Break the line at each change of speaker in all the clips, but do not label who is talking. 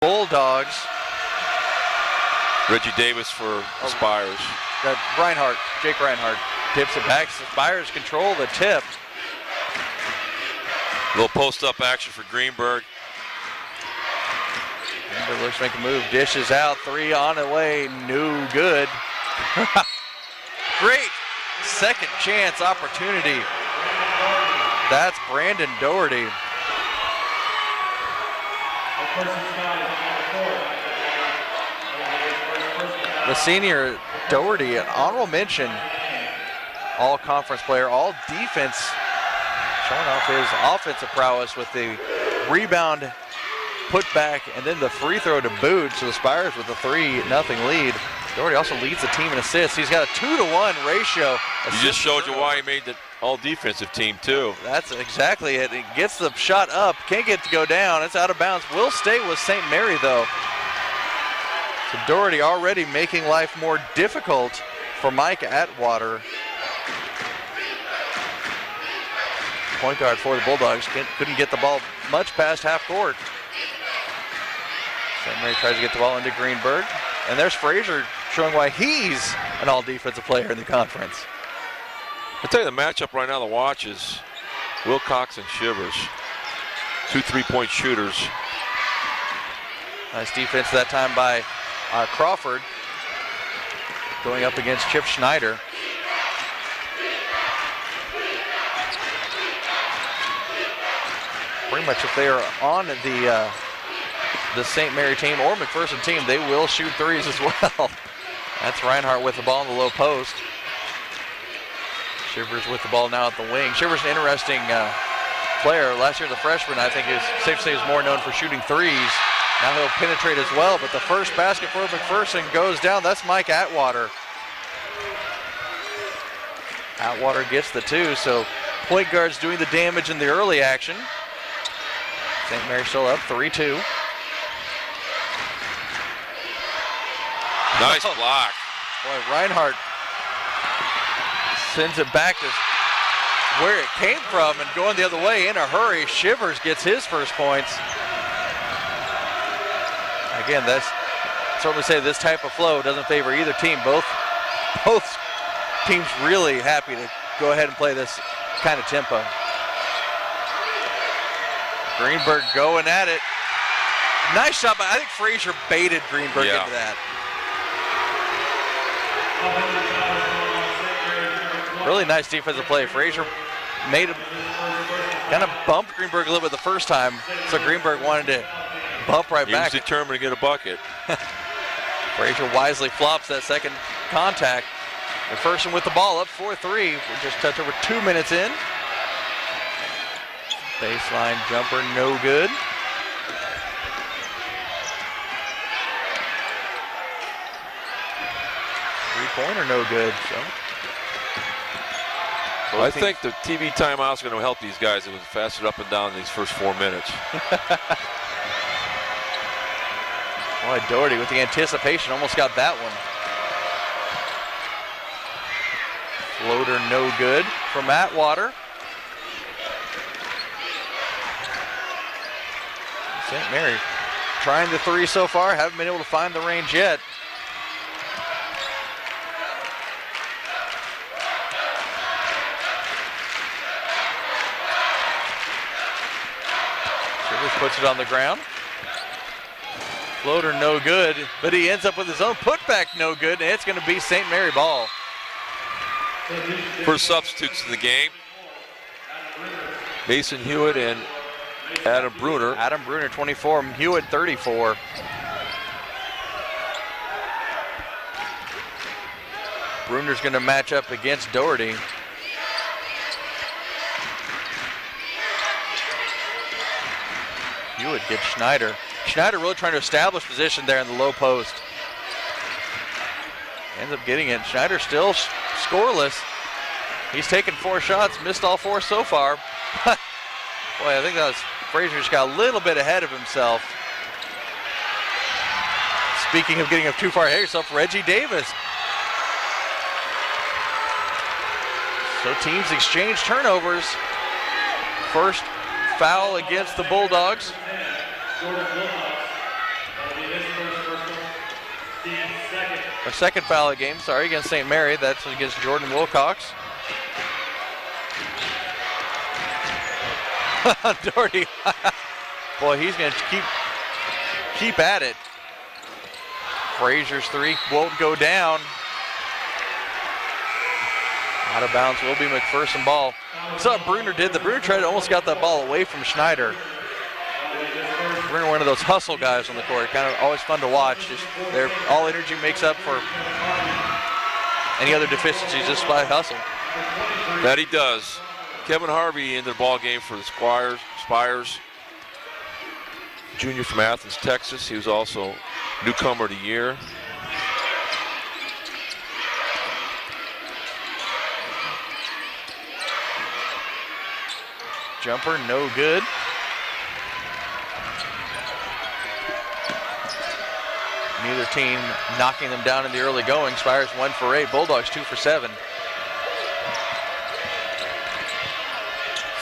Bulldogs.
Reggie Davis for Spires.
Reinhardt, Jake Reinhardt tips it back. Spires control the tip.
Little post-up action for Greenberg.
Greenberg looks to make a move, dishes out, three on the way, no good. Great second chance opportunity. That's Brandon Doherty. The senior Doherty, an honorable mention, all conference player, all defense, showing off his offensive prowess with the rebound, put back, and then the free throw to boot. So the Spires with a 3-0 lead. Doherty also leads the team in assists. He's got a 2-to-1 ratio.
He just showed you why he made the all-defensive team, too.
That's exactly it. He gets the shot up, can't get it to go down. It's out of bounds. Will stay with St. Mary, though. So Doherty already making life more difficult for Mike Atwater. Point guard for the Bulldogs. Couldn't get the ball much past half court. St. Mary tries to get the ball into Greenberg. And there's Frazier showing why he's an all-defensive player in the conference.
I'll tell you the matchup right now to watch is Wilcox and Shivers. 2 3-point shooters.
Nice defense that time by Crawford. Going up against Chip Schneider. Pretty much if they are on the St. Mary team or McPherson team, they will shoot threes as well. That's Reinhardt with the ball in the low post. Shivers with the ball now at the wing. Shivers an interesting player. Last year the freshman, I think, is safe to say, is more known for shooting threes. Now he'll penetrate as well, but the first basket for McPherson goes down. That's Mike Atwater. Atwater gets the 2, so point guard's doing the damage in the early action. St. Mary still up 3-2.
Nice block.
Boy, Reinhardt sends it back to where it came from and going the other way in a hurry. Shivers gets his first points. Again, that's certainly say this type of flow doesn't favor either team. Both teams really happy to go ahead and play this kind of tempo. Greenberg going at it. Nice shot, but I think Frazier baited Greenberg into that. Really nice defensive play. Frazier made him kind of bumped Greenberg a little bit the first time, so Greenberg wanted to bump right back.
He was determined to get a bucket.
Frazier wisely flops that second contact. McPherson with the ball up 4-3. We're just touch over 2 minutes in. Baseline jumper, no good. Three-pointer, no good. So
I think the TV timeout is going to help these guys. It was faster up and down in these first 4 minutes.
Boy, Doherty with the anticipation almost got that one. Floater, no good from Atwater. St. Mary trying the 3 so far, haven't been able to find the range yet. Shivers puts it on the ground. Floater no good, but he ends up with his own putback no good, and it's going to be St. Mary ball.
First substitutes in the game. Mason Hewitt and Adam Bruner.
Adam Bruner, 24, Hewitt, 34. Bruner's going to match up against Doherty. Hewitt gets Schneider. Schneider really trying to establish position there in the low post. Ends up getting it. Schneider still scoreless. He's taken 4 shots, missed all 4 so far. Boy, I think that was Frazier just got a little bit ahead of himself. Speaking of getting up too far ahead of yourself, Reggie Davis. So teams exchange turnovers. First foul against the Bulldogs. Our second foul of the game, against St. Mary. That's against Jordan Wilcox. Doherty. Boy, he's going to keep at it. Frazier's three won't go down. Out of bounds will be McPherson ball. Saw what Bruner did. Bruner tried to almost got that ball away from Schneider. Bruner, one of those hustle guys on the court. Kind of always fun to watch. Just all energy makes up for any other deficiencies just by hustle.
That he does. Kevin Harvey into the ball game for the Spires. Junior from Athens, Texas. He was also newcomer of the year.
Jumper, no good. Neither team knocking them down in the early going. Spires 1 for 8, Bulldogs 2 for 7.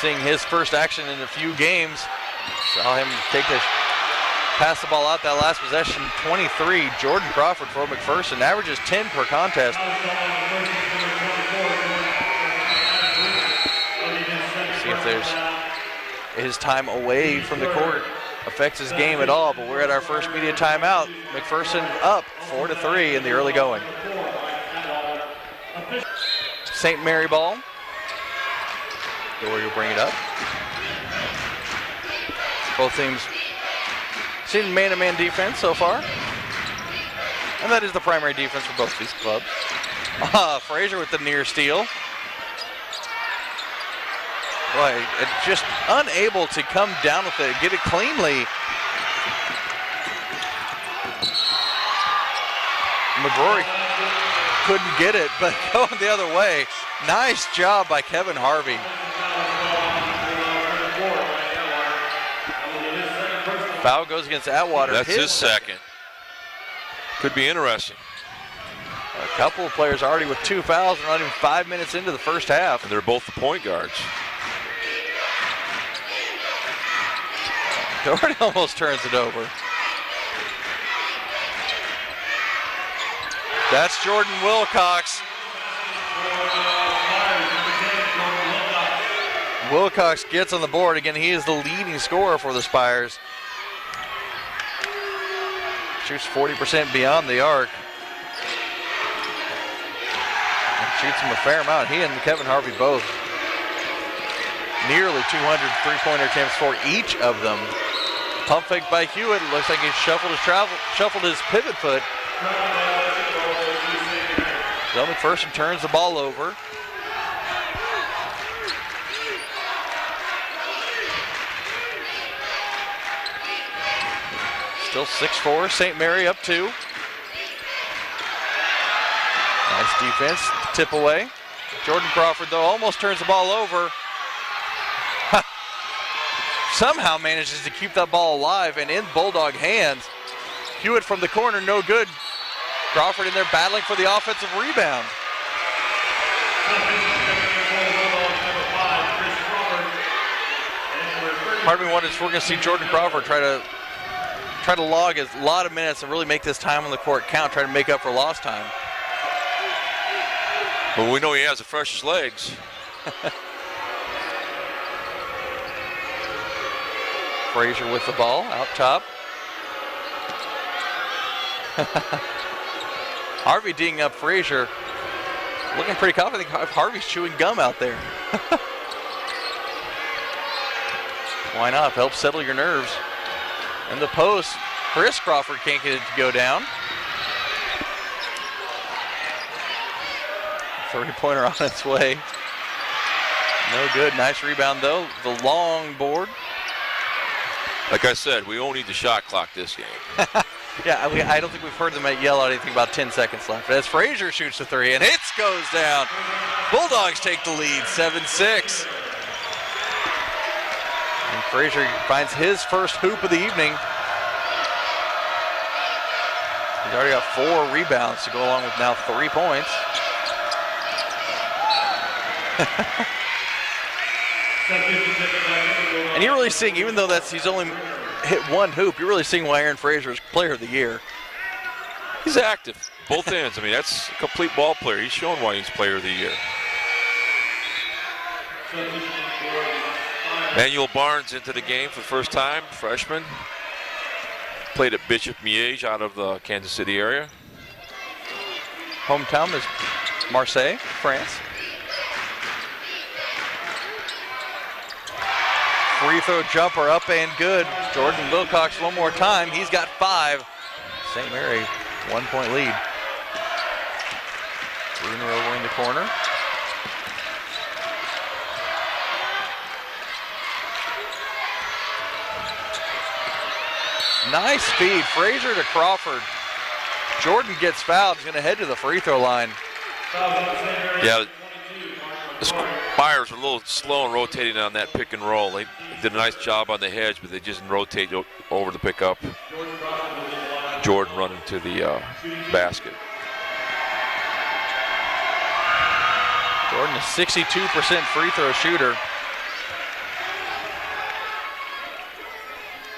Seeing his first action in a few games. Saw him pass the ball out that last possession. 23, Jordan Crawford for McPherson. Averages 10 per contest. See if there's his time away from the court affects his game at all, but we're at our first media timeout. McPherson up 4-3 in the early going. St. Mary ball. Doherty will bring it up. Both teams seen man-to-man defense so far, and that is the primary defense for both these clubs. Frazier with the near steal. Boy, just unable to come down with it, get it cleanly. McGrory couldn't get it, but going the other way. Nice job by Kevin Harvey. Foul goes against Atwater.
That's his second. Could be interesting.
A couple of players already with 2 fouls. We're not even 5 minutes into the first half.
And they're both the point guards.
Doherty almost turns it over. That's Jordan Wilcox. Wilcox gets on the board. Again, he is the leading scorer for the Spires. Shoots 40% beyond the arc. And shoots him a fair amount. He and Kevin Harvey both. Nearly 200 three-pointer attempts for each of them. Pump fake by Hewitt. Looks like he shuffled his pivot foot. So McPherson turns the ball over. Still 6-4, St. Mary up 2. Nice defense, tip away. Jordan Crawford, though, almost turns the ball over. Somehow manages to keep that ball alive and in Bulldog hands. Hewitt from the corner, no good. Crawford in there battling for the offensive rebound. Part of me wonders if we're going to see Jordan Crawford try to log a lot of minutes and really make this time on the court count, try to make up for lost time.
Well, we know he has the freshest legs.
Frazier with the ball out top. Harvey dinging up Frazier. Looking pretty confident. I think Harvey's chewing gum out there. Why not? Help settle your nerves. In the post, Chris Crawford can't get it to go down. 30-pointer on its way. No good. Nice rebound, though. The long board.
Like I said, we don't need the shot clock this game.
Yeah, I don't think we've heard them yell out anything about 10 seconds left. As Frazier shoots the three, and it goes down. Bulldogs take the lead, 7-6. And Frazier finds his first hoop of the evening. He's already got 4 rebounds to go along with now 3 points. And you're really seeing, even though he's only hit 1 hoop, you're really seeing why Aaron Frazier is player of the year.
He's active. both ends. I mean, that's a complete ball player. He's showing why he's player of the year. Manuel Barnes into the game for the first time, freshman. Played at Bishop Miege out of the Kansas City area.
Hometown is Marseille, France. Free throw jumper up and good. Jordan Wilcox one more time. He's got 5. St. Mary, 1-point lead. Bruner over in the corner. Nice speed. Frazier to Crawford. Jordan gets fouled. He's going to head to the free throw line.
Yeah, the Spires were a little slow in rotating on that pick and roll. They did a nice job on the hedge, but they just didn't rotate over the pickup. Jordan running to the basket.
Jordan is 62% free throw shooter.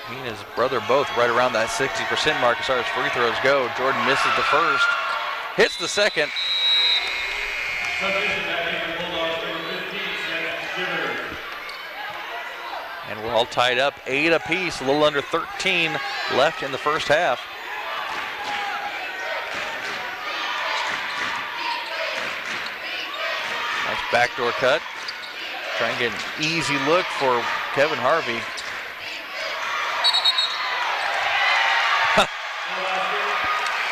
He and his brother both right around that 60% mark as far as free throws go. Jordan misses the first, hits the second. And we're all tied up 8 apiece, a little under 13 left in the first half. Nice backdoor cut. Trying to get an easy look for Kevin Harvey.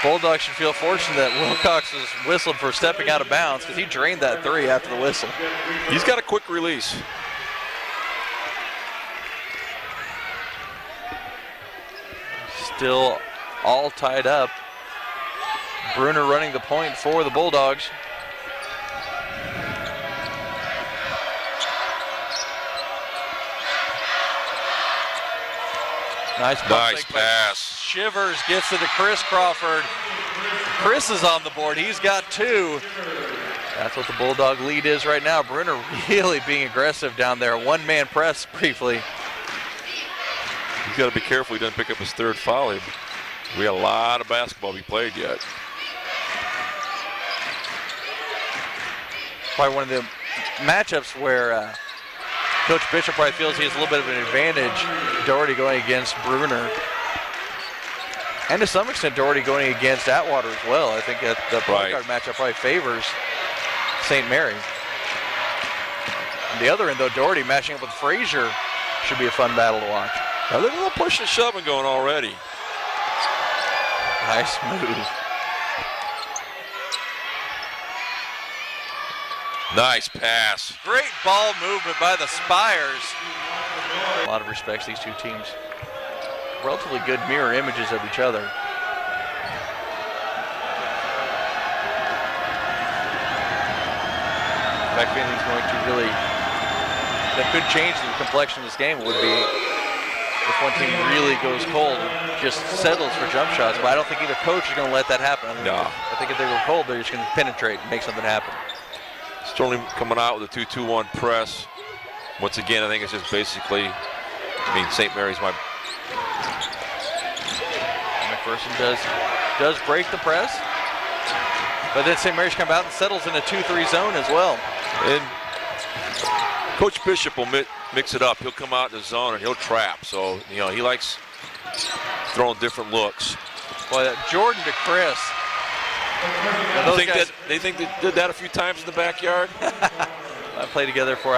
Bulldogs should feel fortunate that Wilcox was whistled for stepping out of bounds because he drained that 3 after the whistle.
He's got a quick release.
Still all tied up. Bruner running the point for the Bulldogs. Nice
pass.
Shivers gets it to Chris Crawford. Chris is on the board. He's got 2. That's what the Bulldog lead is right now. Bruner really being aggressive down there. One-man press briefly.
He's got to be careful he doesn't pick up his 3rd foul. We got a lot of basketball to be played yet.
Probably one of the matchups where Coach Bishop probably feels he has a little bit of an advantage. Doherty going against Bruner. And to some extent, Doherty going against Atwater as well. I think that the point guard matchup probably favors St. Mary. On the other end, though, Doherty matching up with Frazier should be a fun battle to watch.
Now there's a little push and shoving going already.
Nice move.
Nice pass.
Great ball movement by the Spires. A lot of respects, these two teams. Relatively good mirror images of each other. In fact, if anything's going to really, that could change the complexion of this game would be if one team really goes cold and just settles for jump shots. But I don't think either coach is going to let that happen. I think if they go cold, they're just going to penetrate and make something happen.
Sterling coming out with a 2-2-1 press. Once again, I think it's just basically, St. Mary's my...
McPherson does break the press, but then St. Mary's come out and settles in a 2-3 zone as well.
And Coach Bishop will mix it up. He'll come out in the zone and he'll trap. So, he likes throwing different looks.
Boy, Jordan to Chris.
They think they did that a few times in the backyard?
I played together for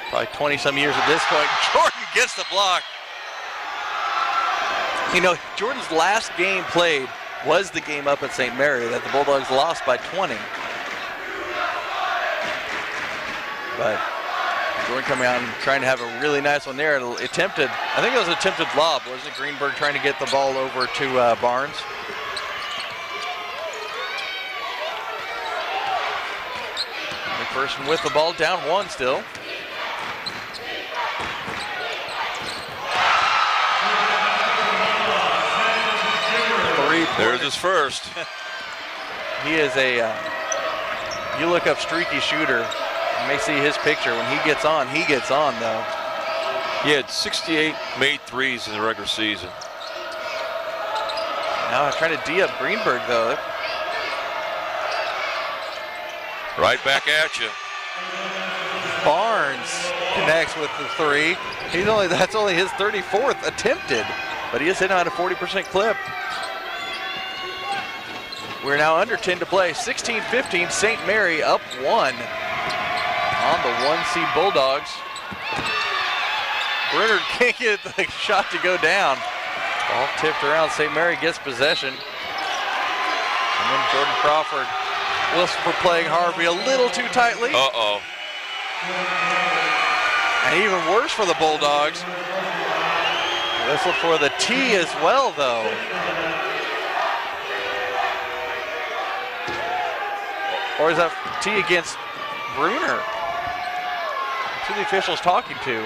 probably 20-some years at this point. Jordan gets the block. Jordan's last game played was the game up at St. Mary that the Bulldogs lost by 20. But Jordan coming out and trying to have a really nice one there. I think it was an attempted lob, wasn't it? Greenberg trying to get the ball over to Barnes. McPherson with the ball, down 1 still.
There's his first.
He is you look up streaky shooter, you may see his picture. When he gets on though.
He had 68 made threes in the regular season.
Now trying to D up Greenberg though.
Right back at you.
Barnes connects with the three. That's only his 34th attempted, but he is hitting at a 40% clip. We're now under 10 to play. 16-15, St. Mary up 1 on the 1-seed Bulldogs. Brunner can't get the shot to go down. Ball tipped around. St. Mary gets possession. And then Jordan Crawford. Wilson for playing Harvey a little too tightly.
Uh-oh.
And even worse for the Bulldogs. Whistle for the tee as well, though. Or is that tee against Brunner? That's who the official's talking to.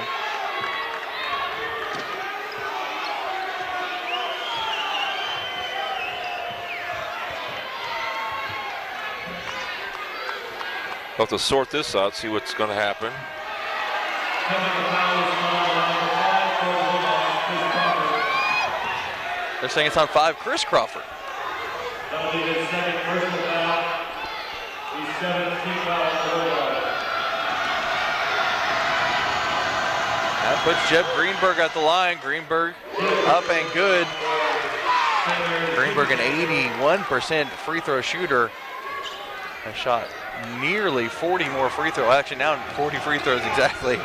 We'll have to sort this out, see what's going to happen.
They're saying it's on 5, Chris Crawford.
That'll be his second personal foul. He's 7th team foul for Bulldogs.
That puts Jeb Greenberg at the line. Greenberg up and good. Greenberg, an 81% free throw shooter, has shot nearly 40 more free throws. Actually, now 40 free throws exactly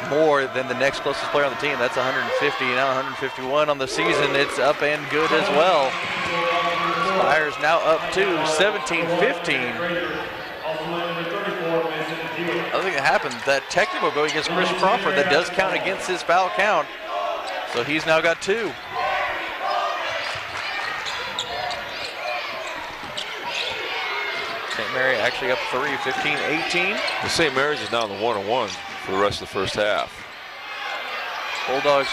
more than the next closest player on the team. That's 150, now 151 on the season. It's up and good as well. Spires now up to 17-15. Other thing that happened, that technical go against Chris Crawford, that does count against his foul count. So he's now got 2. St. Mary actually up 3, 15-18.
The St. Mary's is now in the 1-1 for the rest of the first half.
Bulldogs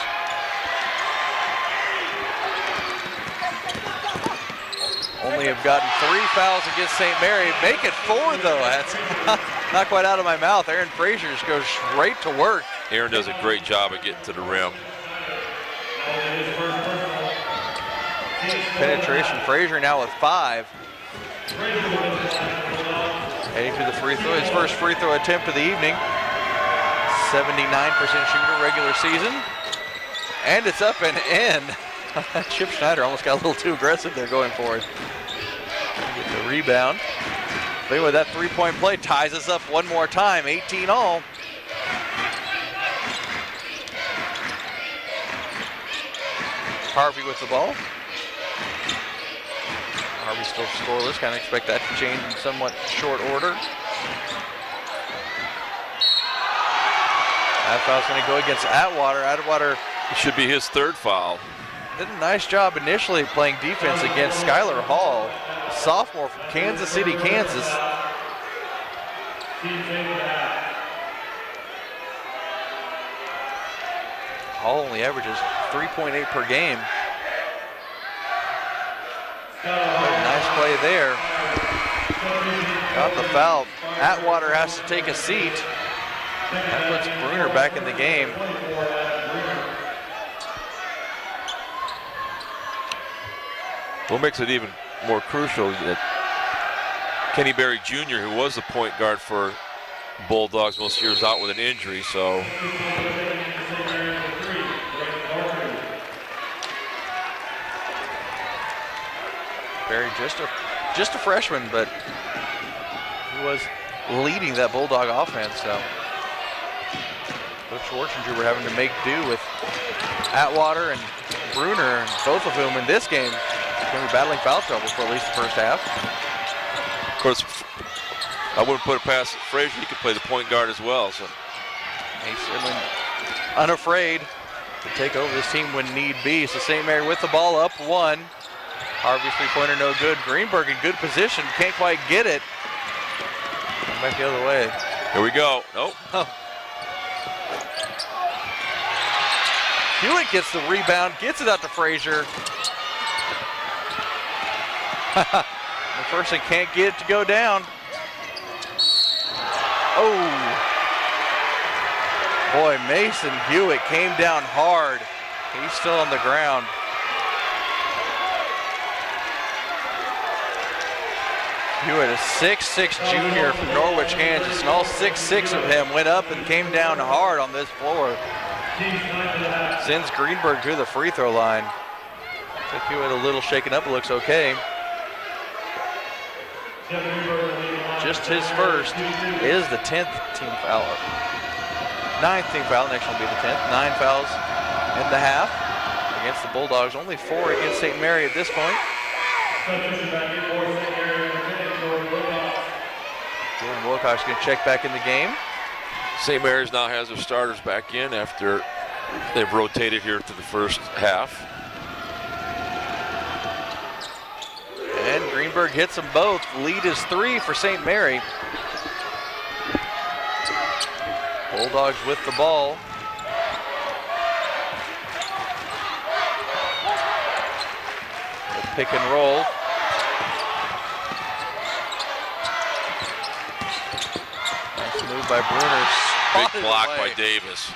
only have gotten 3 fouls against St. Mary. Make it 4 though. That's not quite out of my mouth. Aaron Frazier just goes straight to work.
Aaron does a great job of getting to the rim.
Penetration. Frazier now with 5. Heading to the free throw. His first free throw attempt of the evening. 79% shooter regular season. And it's up and in. Chip Schneider almost got a little too aggressive there going for it. Get the rebound. But anyway, that 3-point play ties us up one more time. 18 all. Harvey with the ball. Harvey still scoreless. Kind of expect that to change in somewhat short order. That foul's going to go against Atwater. Atwater
should be his 3rd foul.
Did a nice job initially playing defense against Skylar Hall, a sophomore from Kansas City, Kansas. Hall only averages 3.8 per game. Nice play there. Got the foul. Atwater has to take a seat. That puts Brunner back in the game.
What makes it even more crucial that Kenny Berry Jr., who was the point guard for Bulldogs most years, out with an injury, so.
Berry just a freshman, but he was leading that Bulldog offense, so. Coach Schwarzenegger were having to make do with Atwater and Brunner, and both of whom in this game going to be battling foul trouble for at least the first half.
Of course, I wouldn't put it past Frazier. He could play the point guard as well. So
he's certainly unafraid to take over this team when need be. So St. Mary with the ball up 1. Harvey's 3-pointer no good. Greenberg in good position, can't quite get it. Come back the other way.
Here we go. Nope.
Oh. Hewitt gets the rebound, gets it out to Frazier. McPherson can't get it to go down. Oh. Boy, Mason Hewitt came down hard. He's still on the ground. Hewitt, a 6'6" junior from Norwich, Kansas, and all 6'6" of him went up and came down hard on this floor. Sends Greenberg to the free throw line. Took Hewitt a little shaken up, it looks okay. Just his first is the 10th team foul. 9th team foul, next one will be the 10th. 9 fouls in the half against the Bulldogs. Only 4 against St. Mary at this point. Jordan Wilcox going to check back in the game.
St. Mary's now has their starters back in after they've rotated here through the first half.
And Greenberg hits them both. Lead is 3 for St. Mary. Bulldogs with the ball. The pick and roll. Nice move by Bruner.
Big block by Davis.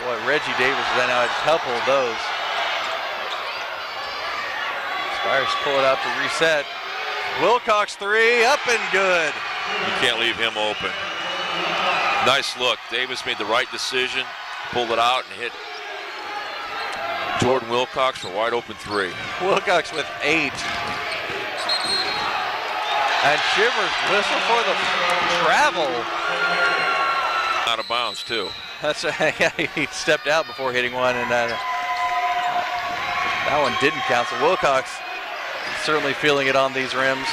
Boy, Reggie Davis then out a couple of those. Spires pull it out to reset. Wilcox 3, up and good.
You can't leave him open. Nice look. Davis made the right decision, pulled it out and hit Jordan Wilcox for a wide open 3.
Wilcox with 8. And Shivers whistle for the travel.
Out of bounds too.
That's yeah, he stepped out before hitting one, and that one didn't count. So Wilcox certainly feeling it on these rims.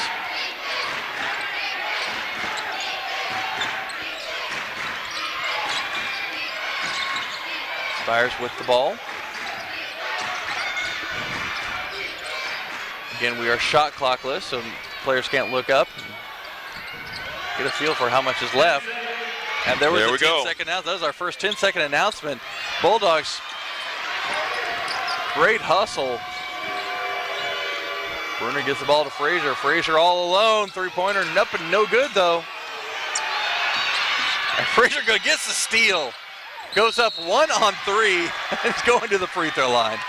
Spires with the ball. Again, we are shot clockless, so players can't look up. Get a feel for how much is left. And there was a 10-second announcement. That was our first 10-second announcement. Bulldogs, great hustle. Bruner gets the ball to Frazier. Frazier all alone. Three-pointer, up and no good, though. And Frazier gets the steal. Goes up 1 on 3 and is going to the free throw line.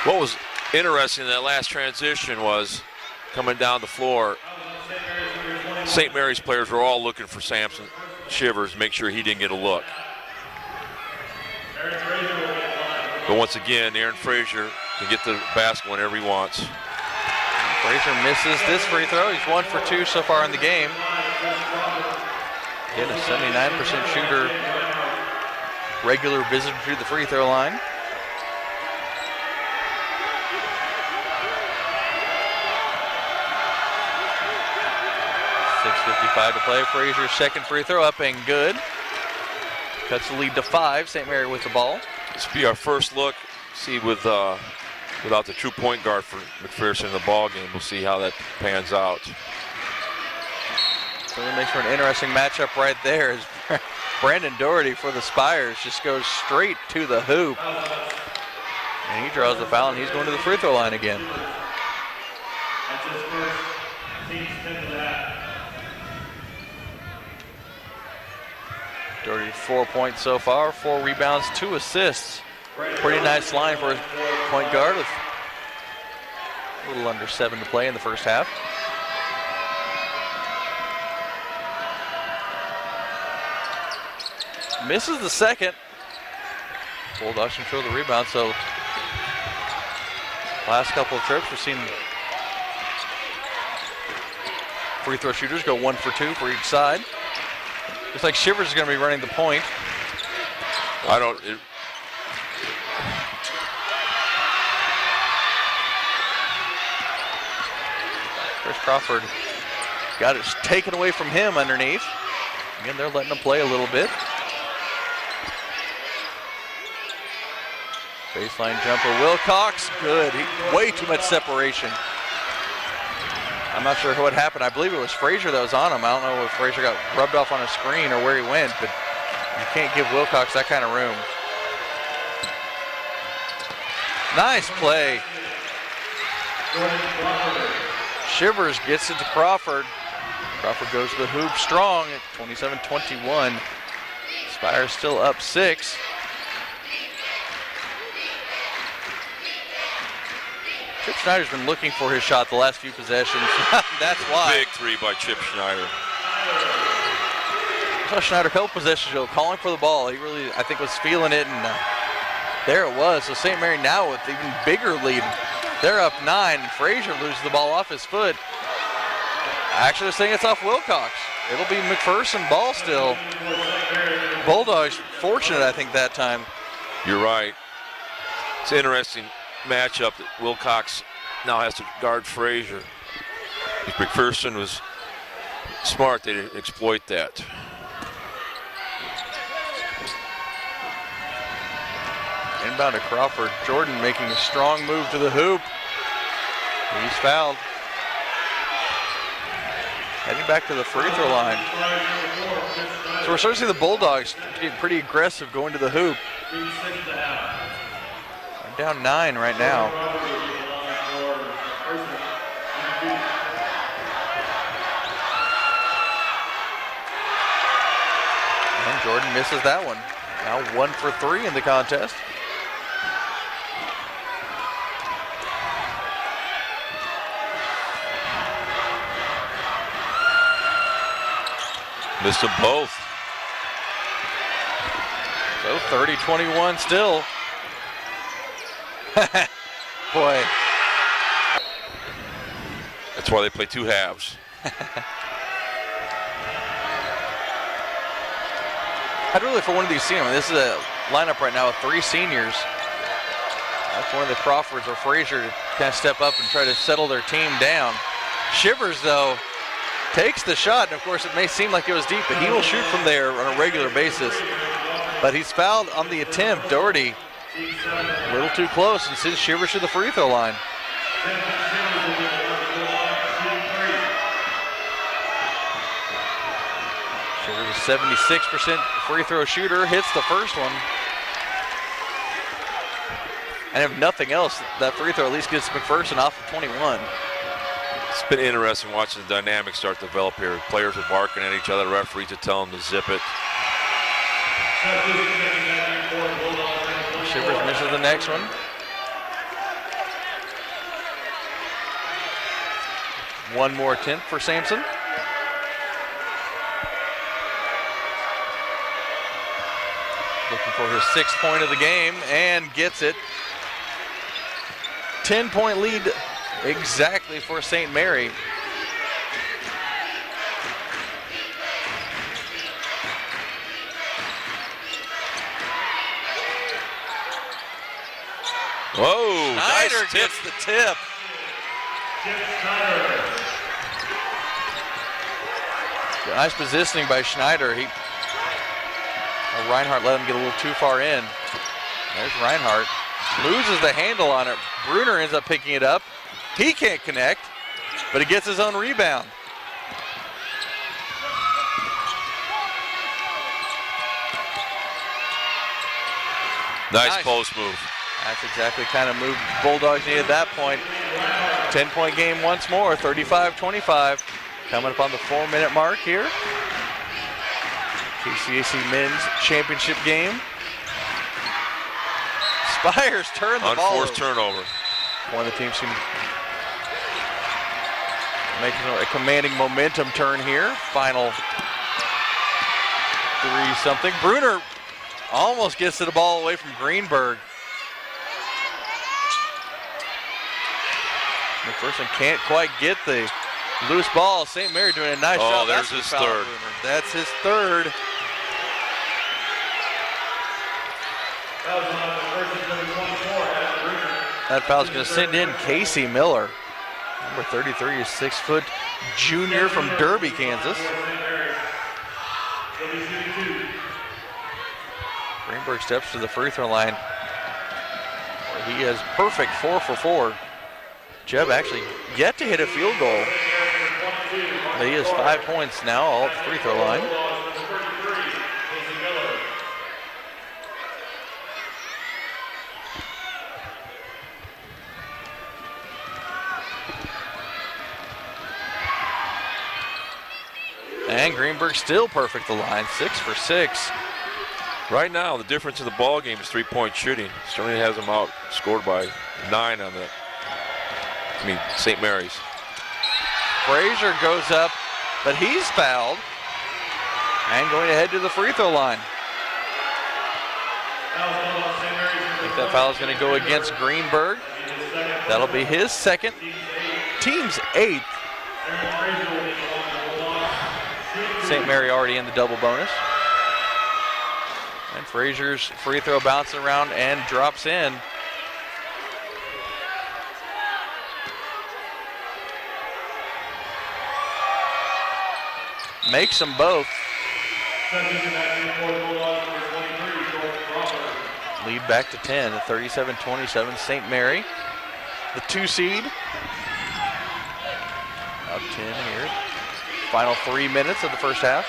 What was interesting in that last transition was coming down the floor, St. Mary's players were all looking for Samson Shivers, make sure he didn't get a look. But once again, Aaron Frazier can get the basket whenever he wants.
Frazier misses this free throw. He's 1 for 2 so far in the game. Again, a 79% shooter, regular visitor to the free throw line. .6:55 to play. Frazier's second free throw up and good. Cuts the lead to 5. St. Mary with the ball.
This will be our first look. See without the true point guard for McPherson in the ball game. We'll see how that pans out.
So it makes for an interesting matchup right there. As Brandon Doherty for the Spires just goes straight to the hoop. And he draws the foul and he's going to the free throw line again.
That's his first. Team's 10 to that.
Doherty 4 points so far, 4 rebounds, 2 assists. Pretty nice line for a point guard with a little under 7 to play in the first half. Misses the second. Bulldogs control the rebound, so last couple of trips we've seen free throw shooters go 1 for 2 for each side. Looks like Shivers is going to be running the point. Chris Crawford got it taken away from him underneath. Again, they're letting him play a little bit. Baseline jumper, Wilcox, good. Way too much separation. I'm not sure what happened. I believe it was Frazier that was on him. I don't know if Frazier got rubbed off on a screen or where he went, but you can't give Wilcox that kind of room. Nice play. Shivers gets it to Crawford. Crawford goes to the hoop strong at 27-21. Spires still up 6. Chip Schneider's been looking for his shot the last few possessions. That's why.
Big three by Chip Schneider.
I saw Schneider help possession show, calling for the ball. He really, I think, was feeling it, and there it was. So St. Mary now with even bigger lead. They're up 9. Frazier loses the ball off his foot. Actually, they're saying it's off Wilcox. It'll be McPherson ball still. Bulldogs fortunate, I think, that time.
You're right. It's an interesting matchup that Wilcox now has to guard Frazier. If McPherson was smart, they'd exploit that.
Inbound to Crawford. Jordan making a strong move to the hoop. He's fouled. Heading back to the free throw line. So we're starting to see the Bulldogs get pretty aggressive going to the hoop. They're down 9 right now. And Jordan misses that one. Now 1 for 3 in the contest.
Missed them both.
So 30-21 still. Boy.
That's why they play 2 halves.
I'd really for one of these seniors. This is a lineup right now with 3 seniors. That's one of the Crawfords or Frazier to kind of step up and try to settle their team down. Shivers, though, takes the shot, and of course it may seem like it was deep, but he will shoot from there on a regular basis. But he's fouled on the attempt. Doherty a little too close and sends Shivers to the free throw line. Shivers is 76% free throw shooter, hits the first one. And if nothing else, that free throw at least gets McPherson off of 21.
It's been interesting watching the dynamics start to develop here. Players are barking at each other, referees are telling them to zip it.
Shivers misses the next one. One more attempt for Sampson. Looking for his 6th point of the game and gets it. 10-point lead exactly for St. Mary.
Whoa,
Schneider
nice tip.
gets the tip. Nice positioning by Schneider. Reinhardt let him get a little too far in. There's Reinhardt. Loses the handle on it. Bruner ends up picking it up. He can't connect, but he gets his own rebound.
Nice post move.
That's exactly the kind of move Bulldogs needed at that point. 10-point game once more, 35-25. Coming up on the 4-minute mark here. KCAC men's championship game. Spires turn the ball
Unforced turnover.
One of the teams seemed making a commanding momentum turn here. Final 3-something. Bruner almost gets to the ball away from Greenberg. McPherson can't quite get the loose ball. St. Mary doing a nice job.
Oh, there's his third.
That's his third. That foul's going to send in Casey Miller. Number 33 is 6-foot junior from Derby, Kansas. Greenberg steps to the free throw line. He is perfect 4 for 4. Jeb actually yet to hit a field goal. But he has 5 points now, all at the free throw line. And Greenberg still perfect the line, 6 for 6.
Right now, the difference in the ball game is 3-point shooting. Certainly has them out scored by 9 on that. St. Mary's.
Frazier goes up, but he's fouled and going to head to the free throw line. I think that foul is going to go against Greenberg. That'll be his second, team's 8th. St. Mary already in the double bonus. And Frazier's free throw bounces around and drops in. Makes them both. Lead back to 10 at 37-27. St. Mary, the 2 seed. Up 10 here. Final 3 minutes of the first half.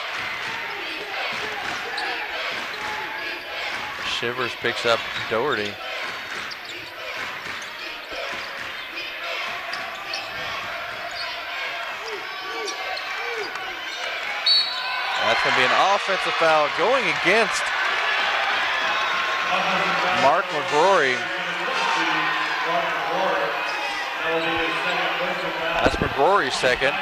Shivers picks up Doherty. That's going to be an offensive foul going against Mark McGrory. That's McGrory's second.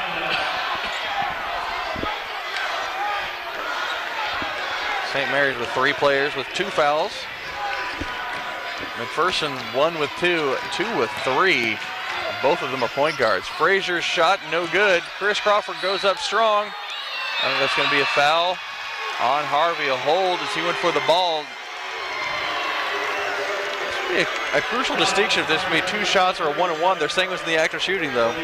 St. Mary's with 3 players with 2 fouls. McPherson 1 with 2, 2 with 3. Both of them are point guards. Frazier's shot no good. Chris Crawford goes up strong. I think that's going to be a foul on Harvey. A hold as he went for the ball. This would be a crucial distinction if this would be 2 shots or a 1-and-1. They're saying it was in the act of shooting, though.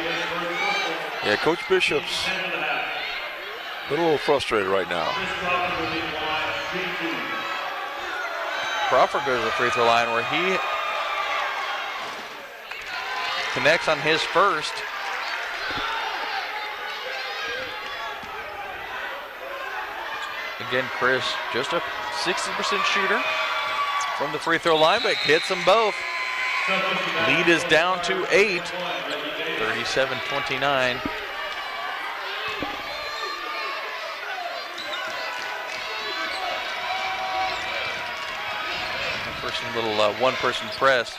Yeah, Coach Bishop's a little frustrated right now.
Crawford goes to the free throw line where he connects on his first. Again, Chris, just a 60% shooter from the free throw line, but hits them both. Lead is down to 8, 37-29. Little one-person press.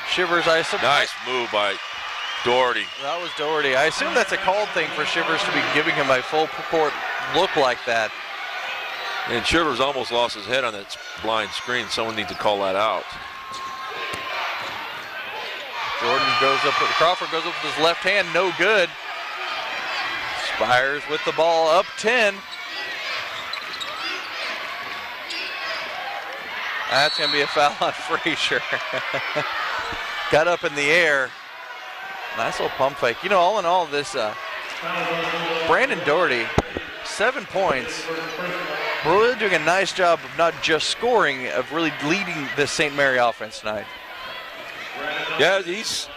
Shivers, I assume.
Nice move by Doherty.
That was Doherty. I assume that's a called thing for Shivers to be giving him a full court look like that.
And Shivers almost lost his head on that blind screen. Someone needs to call that out. Crawford goes up with his left hand, no good. Spires with the ball, up 10. That's going to be a foul on Frazier. Got up in the air. Nice little pump fake. You know, all in all, this Brandon Doherty, 7 points. Really doing a nice job of not just scoring, of really leading the St. Mary offense tonight. Yeah, he's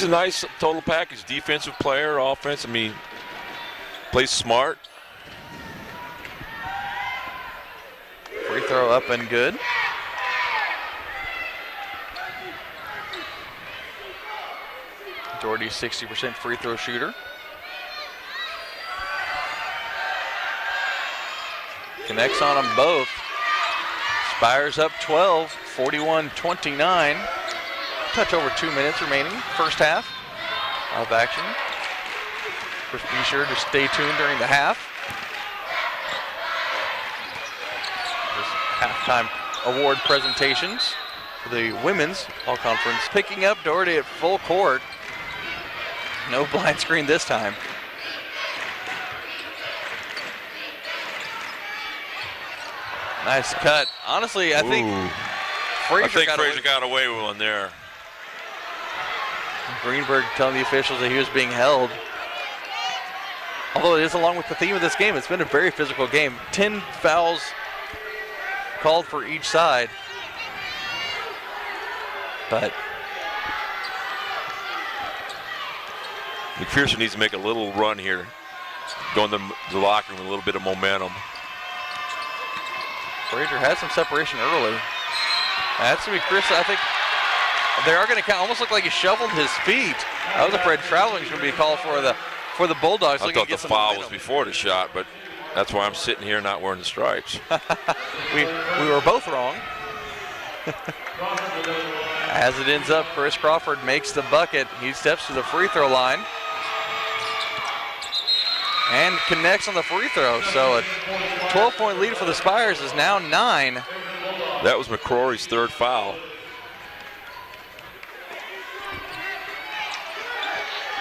a nice total package. Defensive player, offense. I mean, plays smart.
Free throw up and good. Doherty, 60% free throw shooter. Connects on them both. Spires up 12, 41-29. Touch over 2 minutes remaining, first half of action. Of course, be sure to stay tuned during the half. Halftime award presentations for the women's all-conference. Picking up Doherty at full court. No blind screen this time. Nice cut. Honestly, I think
Frazier got away with one there.
Greenberg telling the officials that he was being held. Although it is along with the theme of this game, it's been a very physical game. 10 fouls called for each side. But
McPherson needs to make a little run here. Go in the locker room with a little bit of momentum.
Frazier has some separation early. That's going to be Chris. I think they are going to count. Almost look like he shoveled his feet. I was afraid traveling was going to be called for the Bulldogs.
I thought the foul was before the shot, but that's why I'm sitting here not wearing the stripes.
we were both wrong. As it ends up, Chris Crawford makes the bucket. He steps to the free throw line and connects on the free throw. So a 12-point lead for the Spires is now 9.
That was McCrory's third foul.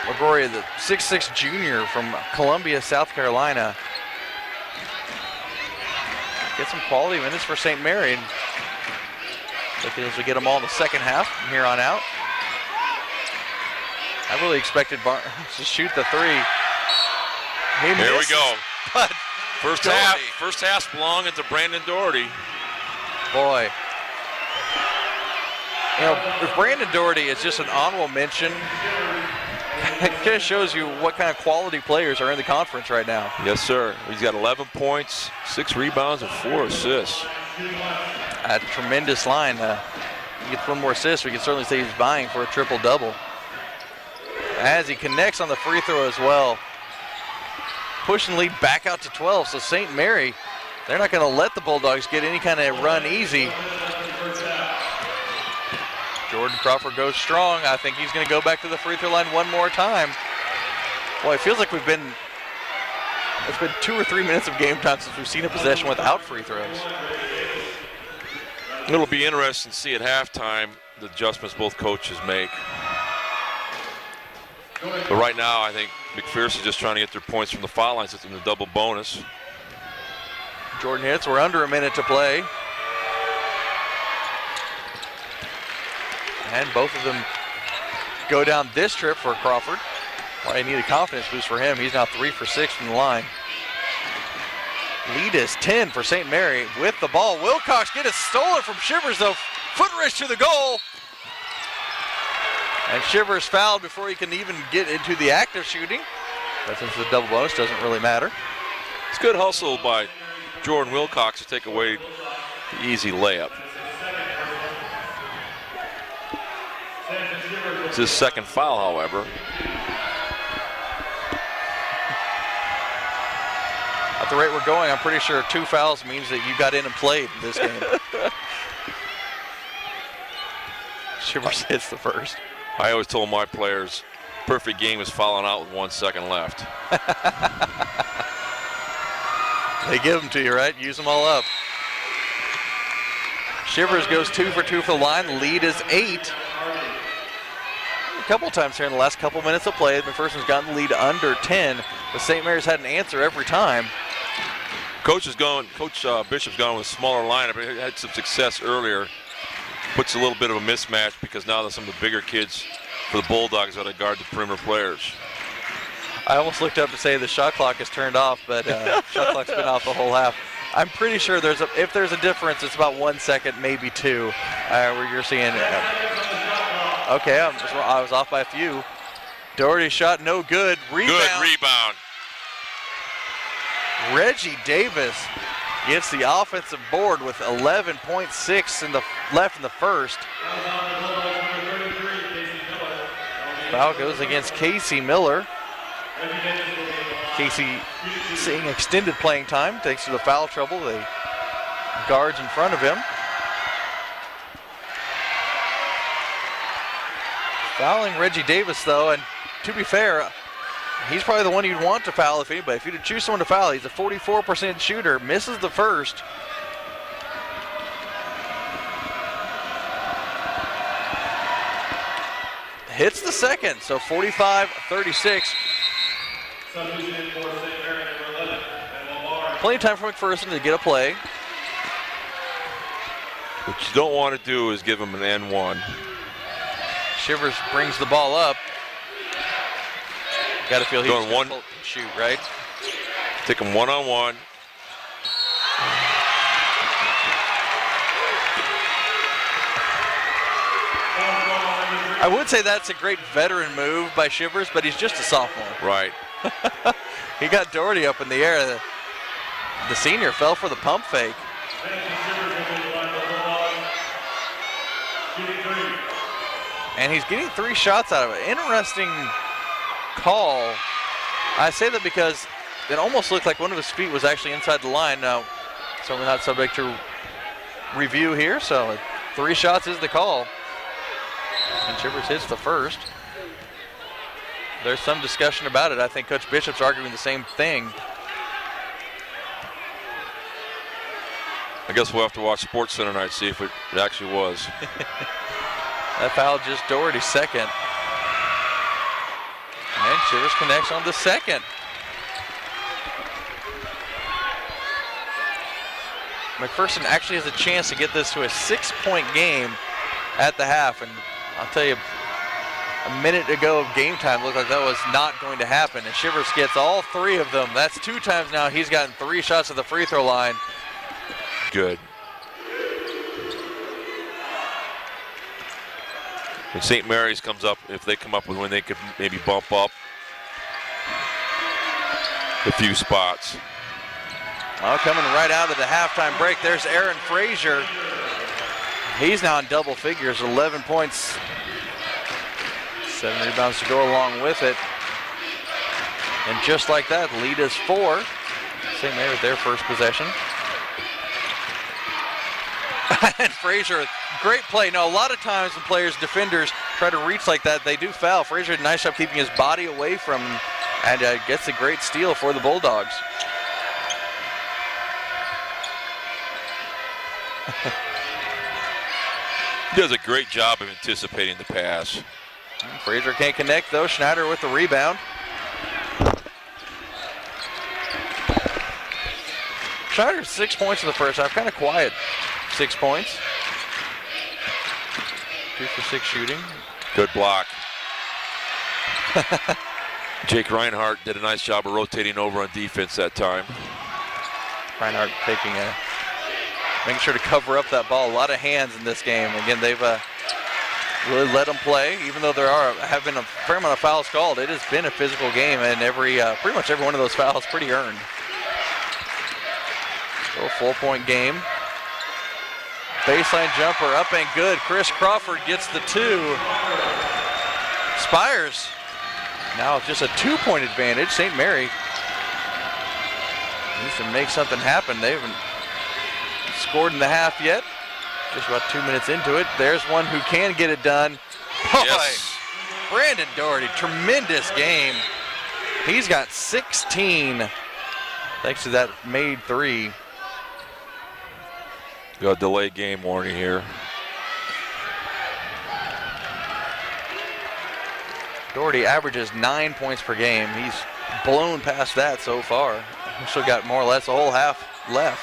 McCrory, the 6'6" junior from Columbia, South Carolina. Get some quality minutes for St. Mary. Looking as we get them all in the second half from here on out. I really expected Barnes to shoot the three.
Here we go.
But
First half belonging to Brandon Doherty.
boy. You know, if Brandon Doherty is just an honorable mention, it kind of shows you what kind of quality players are in the conference right now.
Yes, sir. He's got 11 points, 6 rebounds, and 4 assists.
A tremendous line. He gets one more assist, we can certainly say he's vying for a triple-double. As he connects on the free throw as well. Pushing lead back out to 12, so St. Mary, they're not going to let the Bulldogs get any kind of run easy. Jordan Crawford goes strong. I think he's going to go back to the free throw line one more time. Boy, it feels like it's been 2 or 3 minutes of game time since we've seen a possession without free throws.
It'll be interesting to see at halftime the adjustments both coaches make. But right now, I think McPherson is just trying to get their points from the foul line, so it's in the double bonus.
Jordan hits. We're under a minute to play. And both of them go down this trip for Crawford. Well, they need a confidence boost for him. He's now 3 for 6 from the line. Lead is 10 for St. Mary with the ball. Wilcox get it stolen from Shivers, though. Foot race to the goal. And Shivers fouled before he can even get into the act of shooting. But since the double bonus doesn't really matter.
It's good hustle by Jordan Wilcox to take away the easy layup. It's his second foul, however.
At the rate we're going, I'm pretty sure 2 fouls means that you got in and played this game. Shivers hits the first.
I always told my players, perfect game is fouling out with 1 second left.
They give them to you, right? Use them all up. Shivers goes 2 for 2 for the line. The lead is 8. A couple times here in the last couple minutes of play, McPherson's gotten the lead under 10, but St. Mary's had an answer every time.
Coach Bishop's gone with a smaller lineup. He had some success earlier. Puts a little bit of a mismatch because now there's some of the bigger kids for the Bulldogs that guard the perimeter players.
I almost looked up to say the shot clock is turned off, but shot clock's been off the whole half. I'm pretty sure if there's a difference, it's about 1 second, maybe 2, where you're seeing. Okay, I was off by a few. Doherty shot no good. Rebound.
Good rebound.
Reggie Davis gets the offensive board with 11.6 left in the first. Foul goes against Casey Miller. Casey seeing extended playing time thanks to the foul trouble. The guards in front of him. Fouling Reggie Davis, though, and to be fair, he's probably the one you'd want to foul if anybody. If you'd choose someone to foul, he's a 44% shooter, misses the first. Hits the second, so 45-36. Plenty of time for McPherson to get a play.
What you don't want to do is give him an N1.
Shivers brings the ball up. Got to feel he's
going one
shoot, right?
Take him one-on-one.
I would say that's a great veteran move by Shivers, but he's just a sophomore.
Right.
He got Doherty up in the air. The senior fell for the pump fake. And he's getting 3 shots out of it. Interesting call. I say that because it almost looked like one of his feet was actually inside the line. Now, certainly not subject to review here, so 3 shots is the call. And Shivers hits the first. There's some discussion about it. I think Coach Bishop's arguing the same thing.
I guess we'll have to watch Sports Center tonight, see if it actually was.
That foul just Doherty's second. And Shivers connects on the second. McPherson actually has a chance to get this to a 6-point game at the half. And I'll tell you, a minute ago of game time looked like that was not going to happen. And Shivers gets all 3 of them. That's 2 times now he's gotten 3 shots at the free throw line.
Good. If St. Mary's comes up, if they come up with one, they could maybe bump up a few spots.
Oh, coming right out of the halftime break, there's Aaron Frazier. He's now in double figures, 11 points, 7 rebounds to go along with it. And just like that, lead is 4. St. Mary's their first possession. And Frazier, great play. Now, a lot of times when defenders try to reach like that, they do foul. Frazier did a nice job keeping his body away from him and gets a great steal for the Bulldogs.
He does a great job of anticipating the pass.
Frazier can't connect, though. Schneider with the rebound. Schneider 6 points in the first half, kind of quiet. 6 points. 2 for 6 shooting.
Good block. Jake Reinhardt did a nice job of rotating over on defense that time.
Reinhardt making sure to cover up that ball. A lot of hands in this game. Again, they've really let them play, even though have been a fair amount of fouls called. It has been a physical game, and pretty much every one of those fouls pretty earned. Still a 4-point game. Baseline jumper up and good. Chris Crawford gets the 2. Spires now just a 2-point advantage. St. Mary needs to make something happen. They haven't scored in the half yet. Just about 2 minutes into it. There's one who can get it done. Boy,
yes.
Brandon Doherty, tremendous game. He's got 16 thanks to that made 3.
Got a delayed game warning here.
Doherty averages 9 points per game. He's blown past that so far. He's still got more or less a whole half left.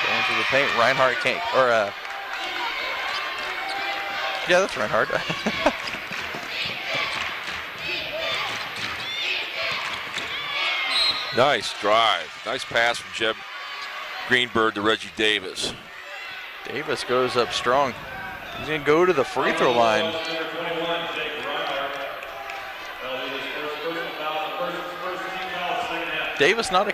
Going to the paint, Reinhardt can't, yeah, that's Reinhardt.
Nice drive. Nice pass from Jeb Greenberg to Reggie Davis.
Davis goes up strong. He's going to go to the free throw line. Davis not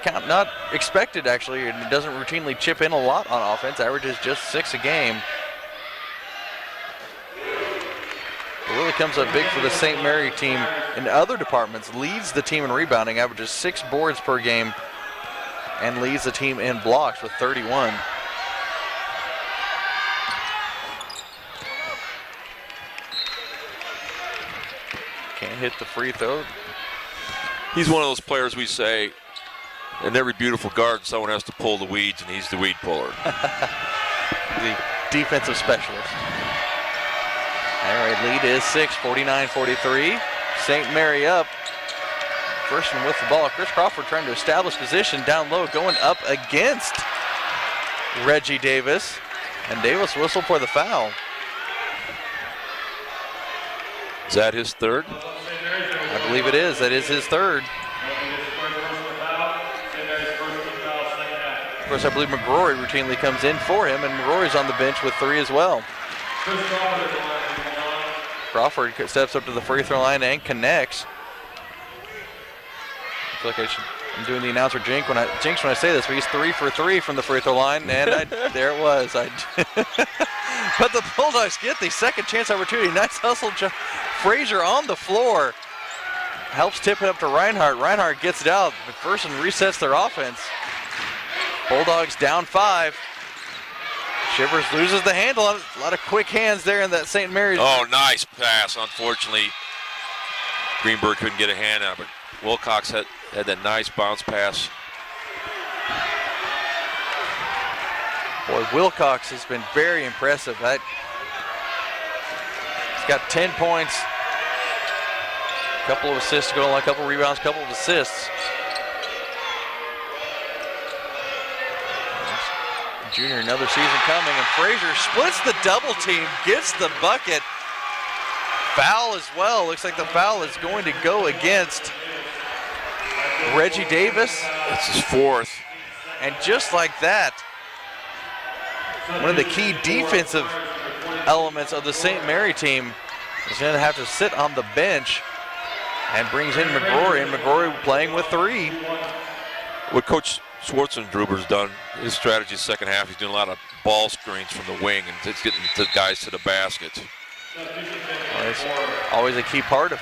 expected, actually, and doesn't routinely chip in a lot on offense. Averages just 6 a game. It really comes up big for the St. Mary team in other departments. Leads the team in rebounding, averages 6 boards per game, and leads the team in blocks with 31. Can't hit the free throw.
He's one of those players we say, in every beautiful garden, someone has to pull the weeds, and he's the weed puller.
The defensive specialist. All right, lead is 6, 49-43. St. Mary up. First one with the ball. Chris Crawford trying to establish position down low, going up against Reggie Davis. And Davis whistled for the foul.
Is that his third?
I believe it is. That is his third. Of course, I believe McGrory routinely comes in for him, and McGrory's on the bench with 3 as well. Crawford steps up to the free throw line and connects. I feel like I'm doing the announcer jinx when I say this, but he's 3 for 3 from the free throw line, and there it was. But the Bulldogs get the second chance opportunity. Nice hustle, Frazier on the floor. helps tip it up to Reinhardt. Reinhardt gets it out. McPherson resets their offense. Bulldogs down 5. Shivers loses the handle. A lot of quick hands there in that St. Mary's.
Oh, nice pass. Unfortunately, Greenberg couldn't get a hand out, but Wilcox had that nice bounce pass.
Boy, Wilcox has been very impressive. He's got 10 points, a couple of assists going on, a couple of rebounds, a couple of assists. Junior, another season coming, and Frazier splits the double team, gets the bucket. Foul as well. Looks like the foul is going to go against Reggie Davis.
It's his 4th.
And just like that, one of the key defensive elements of the St. Mary team is going to have to sit on the bench and brings in McGrory, and McGrory playing with 3.
What Coach Schwartzendruber's done, his strategy second half, he's doing a lot of ball screens from the wing and it's getting the guys to the basket.
Well, it's always a key part of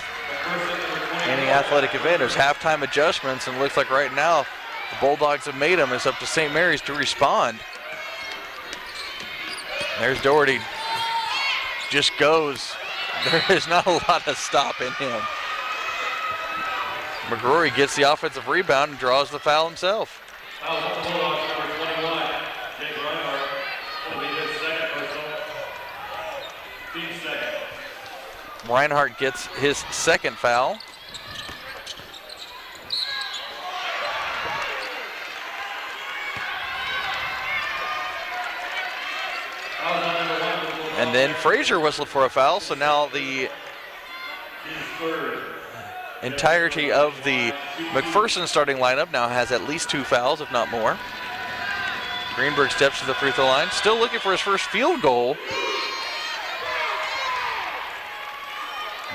any athletic event. There's halftime adjustments, and it looks like right now the Bulldogs have made them. It's up to St. Mary's to respond. There's Doherty. Just goes. There is not a lot of stopping him. McGrory gets the offensive rebound and draws the foul himself. Reinhardt gets his second foul. And then Frazier whistled for a foul, so now the entirety of the McPherson starting lineup now has at least 2 fouls, if not more. Greenberg steps to the free throw line, still looking for his first field goal.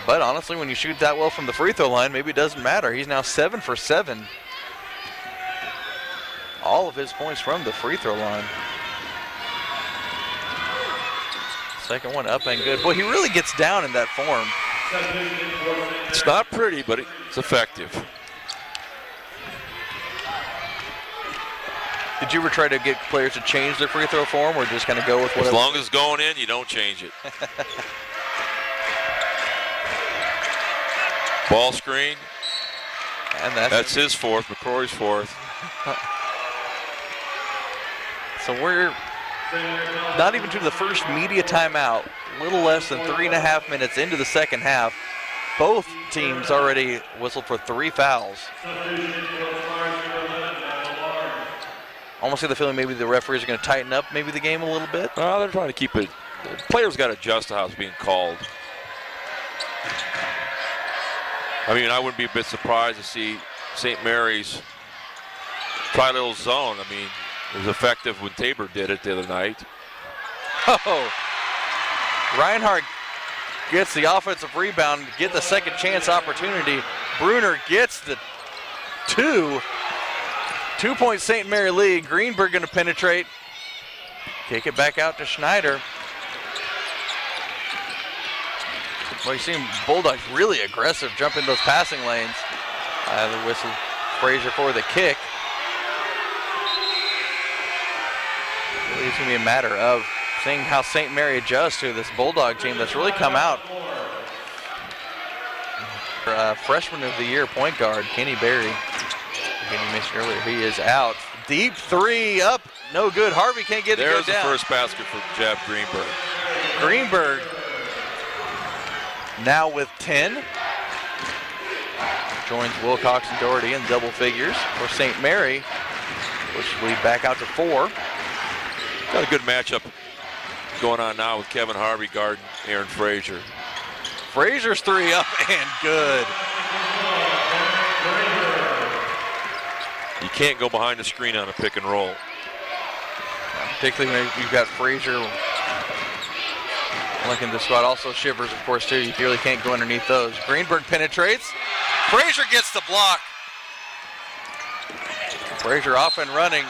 But honestly, when you shoot that well from the free throw line, maybe it doesn't matter. He's now 7 for 7. All of his points from the free throw line. Second one up and good. Boy, he really gets down in that form.
It's not pretty, but it's effective.
Did you ever try to get players to change their free throw form, or just kind of go with whatever?
As long as it's going in, you don't change it. Ball screen.
And
that's his 4th, McCrory's 4th.
So we're not even to the first media timeout. A little less than 3.5 minutes into the second half. Both teams already whistled for 3 fouls. Almost get the feeling maybe the referees are going to tighten up maybe the game a little bit.
Well, they're trying to keep it. The players got to adjust to how it's being called. I mean, I wouldn't be a bit surprised to see St. Mary's try a little zone. I mean, it was effective when Tabor did it the other night.
Oh, Reinhardt gets the offensive rebound, get the second chance opportunity. Bruner gets the 2-point St. Mary lead. Greenberg going to penetrate. Kick it back out to Schneider. Well, you see Bulldogs really aggressive, jump in those passing lanes. The whistle, Frazier for the kick. Really, it's going to be a matter of seeing how St. Mary adjusts to this Bulldog team that's really come out. Freshman of the year point guard, Kenny Berry. Again, you mentioned earlier, he is out. Deep 3 up, no good. Harvey can't get it to go down.
There's the first basket for Jeff Greenberg.
Greenberg now with 10. Joins Wilcox and Doherty in double figures for St. Mary, which lead back out to 4.
Got a good matchup going on now with Kevin Harvey guarding Aaron Frazier.
Frazier's 3 up and good.
You can't go behind the screen on a pick and roll.
Particularly when you've got Frazier looking the spot. Also Shivers, of course, too. You really can't go underneath those. Greenberg penetrates. Frazier gets the block. Frazier off and running.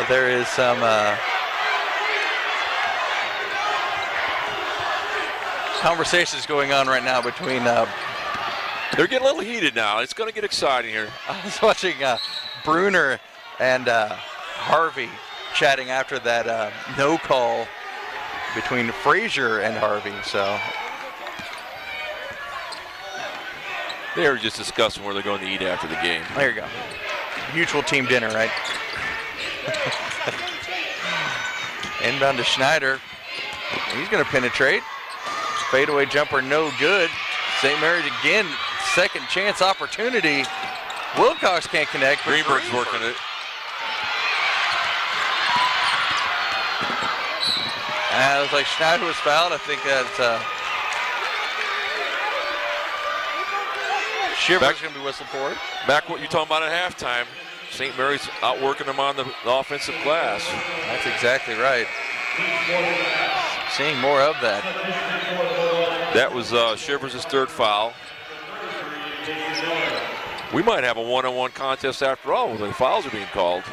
There is some conversations going on right now between.
They're getting a little heated now. It's going to get exciting here.
I was watching Bruner and Harvey chatting after that no call between Frazier and Harvey. So
they were just discussing where they're going to eat after the game.
there you go. Mutual team dinner, right? Inbound to Schneider. He's going to penetrate. Fadeaway jumper, no good. St. Mary's again, second chance opportunity. Wilcox can't connect.
Greenberg's working it.
It was like Schneider was fouled. I think that's Shiver's going to be whistled for it.
Back what you're talking about at halftime. St. Mary's outworking them on the offensive glass.
That's exactly right. Seeing more of that.
That was Shivers' third foul. We might have a one-on-one contest after all when the fouls are being called.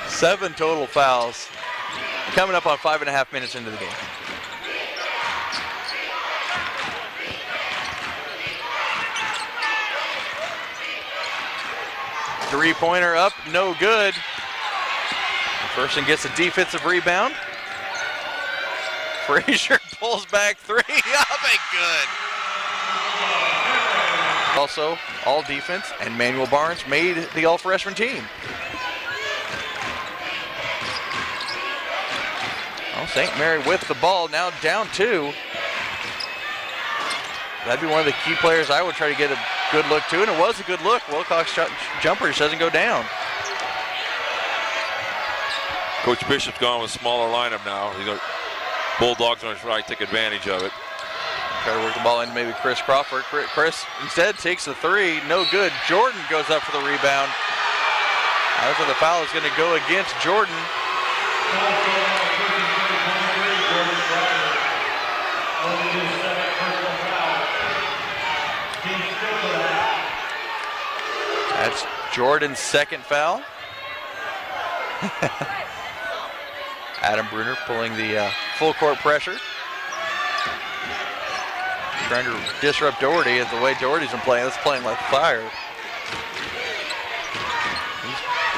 7 total fouls coming up on 5.5 minutes into the game. Three-pointer up, no good. McPherson gets a defensive rebound. Frazier pulls back three, up and good. Also, all defense, and Manuel Barnes made the all-freshman team. Well, St. Mary with the ball, now down 2. That'd be one of the key players I would try to get a good look to, and it was a good look. Wilcox jumper just doesn't go down.
Coach Bishop's gone with a smaller lineup now. Bulldogs are going to try to take advantage of it.
Try to work the ball into maybe Chris Crawford. Chris instead takes the 3, no good. Jordan goes up for the rebound. That's where the foul is going to go against Jordan. That's Jordan's second foul. Adam Bruner pulling the full court pressure. Trying to disrupt Doherty as the way Doherty's been playing. That's playing like fire.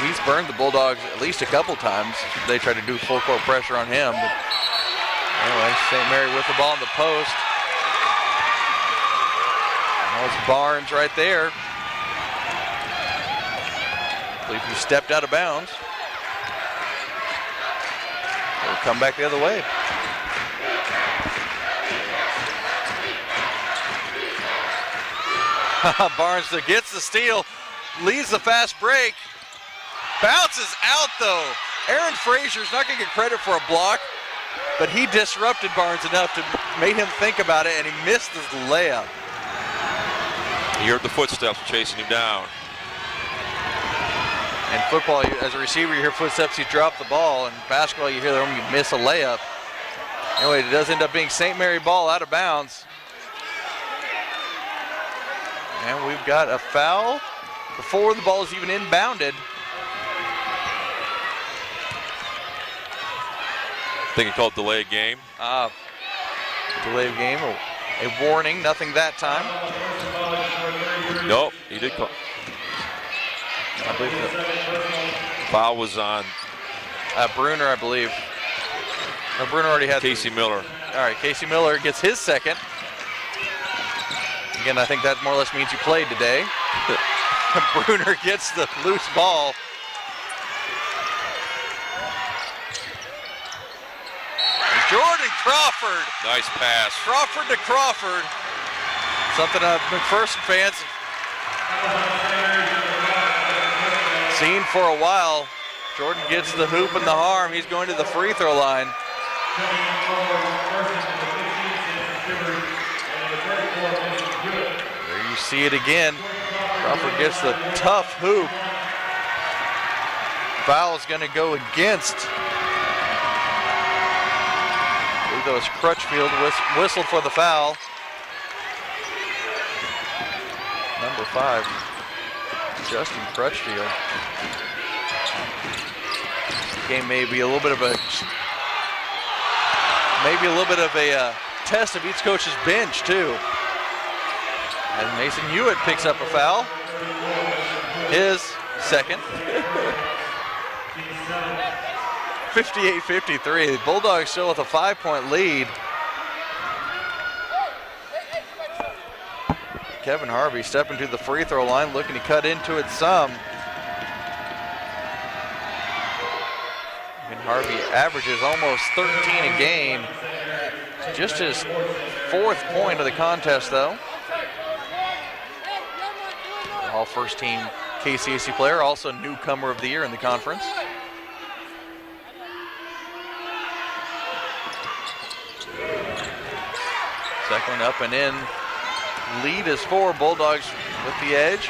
He's burned the Bulldogs at least a couple times. They try to do full court pressure on him. But anyway, St. Mary with the ball in the post. That was Barnes right there. I believe he stepped out of bounds. He'll come back the other way. Barnes gets the steal, leads the fast break, bounces out though. Aaron Frazier's not going to get credit for a block, but he disrupted Barnes enough to make him think about it, and he missed his layup.
You heard the footsteps chasing him down.
In football, as a receiver, you hear footsteps, you drop the ball. In basketball, you hear them, you miss a layup. Anyway, it does end up being St. Mary ball out of bounds. And we've got a foul before the ball is even inbounded.
I think he called delay of game.
Delay of game, a warning, nothing that time.
Nope, he did call.
I believe the
foul was on
Bruner, I believe. No, Bruner already had
Casey Miller.
All right, Casey Miller gets his second. Again, I think that more or less means you played today. Bruner gets the loose ball. Jordan Crawford.
Nice pass.
Crawford to Crawford. Something McPherson fans seen for a while. Jordan gets the hoop and the harm. He's going to the free throw line. There you see it again. Crawford gets the tough hoop. Foul is going to go against. I believe that was Crutchfield whistled for the foul. Number 5, Justin Crutchfield. Game may be a little bit of a test of each coach's bench too. And Mason Hewitt picks up a foul. His second. 58-53. The Bulldogs still with a 5-point lead. Kevin Harvey stepping to the free throw line, looking to cut into it some. And Harvey averages almost 13 a game. Just his 4th point of the contest, though. All first team KCAC player, also newcomer of the year in the conference. Second one up and in. Lead is 4. Bulldogs with the edge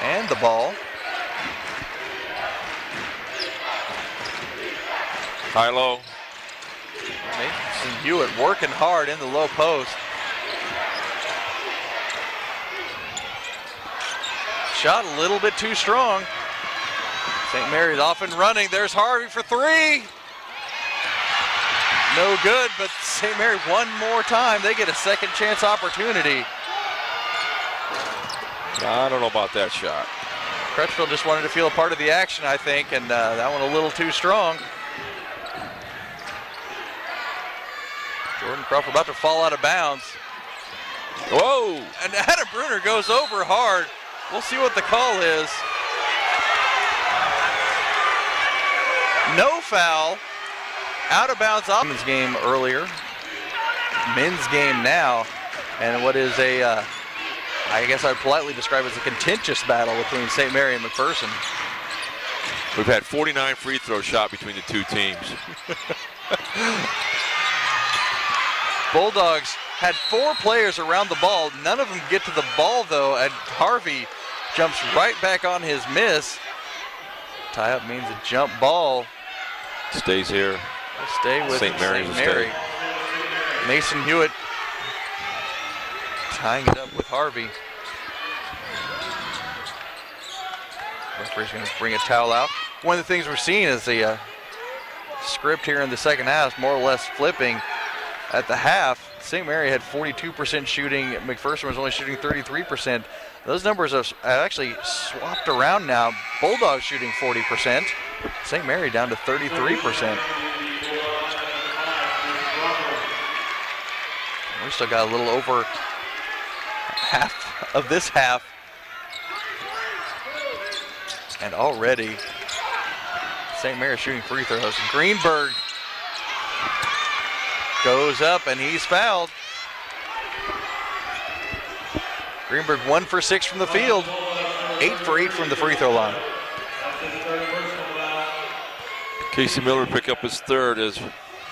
and the ball.
High-low.
Mason Hewitt working hard in the low post. Shot a little bit too strong. St. Mary's off and running. There's Harvey for 3. No good, but St. Mary one more time. They get a second chance opportunity.
I don't know about that shot.
Crutchfield just wanted to feel a part of the action, I think, and that one a little too strong. Jordan Crawford about to fall out of bounds.
Whoa!
And Adam Bruner goes over hard. We'll see what the call is. No foul. Out of bounds. Women's game earlier. Men's game now. And what is a, I guess I'd politely describe as a contentious battle between St. Mary and McPherson.
We've had 49 free throw shot between the two teams.
Bulldogs had 4 players around the ball. None of them get to the ball, though, and Harvey jumps right back on his miss. Tie up means a jump ball.
Stays here.
We'll stay with
St. Mary's
St. Mary. Mason Hewitt tying it up with Harvey. Referee's going to bring a towel out. One of the things we're seeing is the script here in the second half, more or less flipping. At the half, St. Mary had 42% shooting. McPherson was only shooting 33%. Those numbers have actually swapped around now. Bulldogs shooting 40%. St. Mary down to 33%. We still got a little over half of this half. And already, St. Mary shooting free throws. Greenberg goes up and he's fouled. Greenberg 1 for 6 from the field, 8 for 8 from the free throw line.
Casey Miller pick up his 3rd as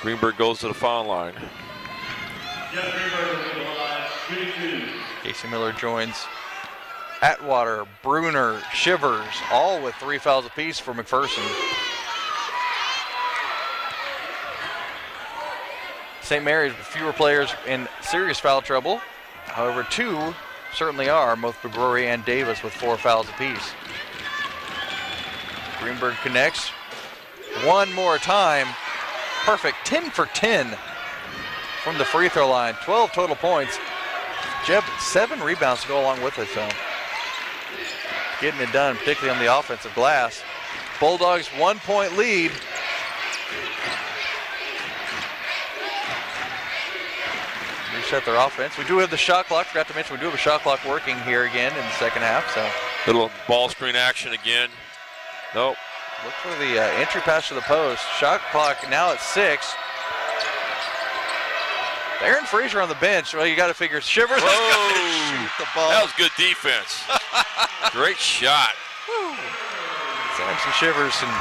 Greenberg goes to the foul line.
Casey Miller joins Atwater, Bruner, Shivers, all with 3 fouls apiece for McPherson. St. Mary's with fewer players in serious foul trouble. However, 2 certainly are, both Begrory and Davis with 4 fouls apiece. Greenberg connects one more time. Perfect, 10 for 10 from the free throw line. 12 total points. Jeb, 7 rebounds to go along with it, so getting it done, particularly on the offensive glass. Bulldogs 1-point lead. Reset their offense. We do have the shot clock. Forgot to mention we do have a shot clock working here again in the second half. So
little ball screen action again. Nope.
Look for the entry pass to the post. Shot clock now at 6. Aaron Frazier on the bench. Well, you got to figure Shivers.
Whoa.
Shoot the ball.
That was good defense. Great shot.
Samson Shivers, and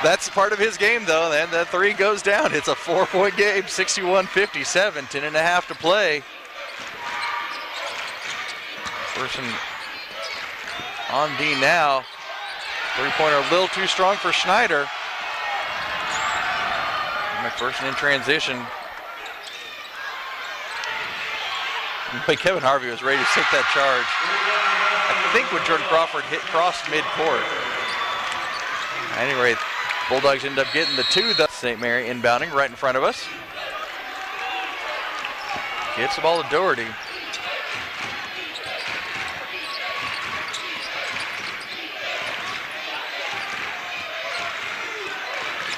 that's part of his game, though. And that 3 goes down. It's a 4-point game, 61-57, 10.5 to play. Person on D now. 3-pointer a little too strong for Schneider. McPherson in transition. But Kevin Harvey was ready to take that charge. I think when Jordan Crawford crossed midcourt. At any rate, Bulldogs end up getting the 2, though. St. Mary inbounding right in front of us. Gets the ball to Doherty.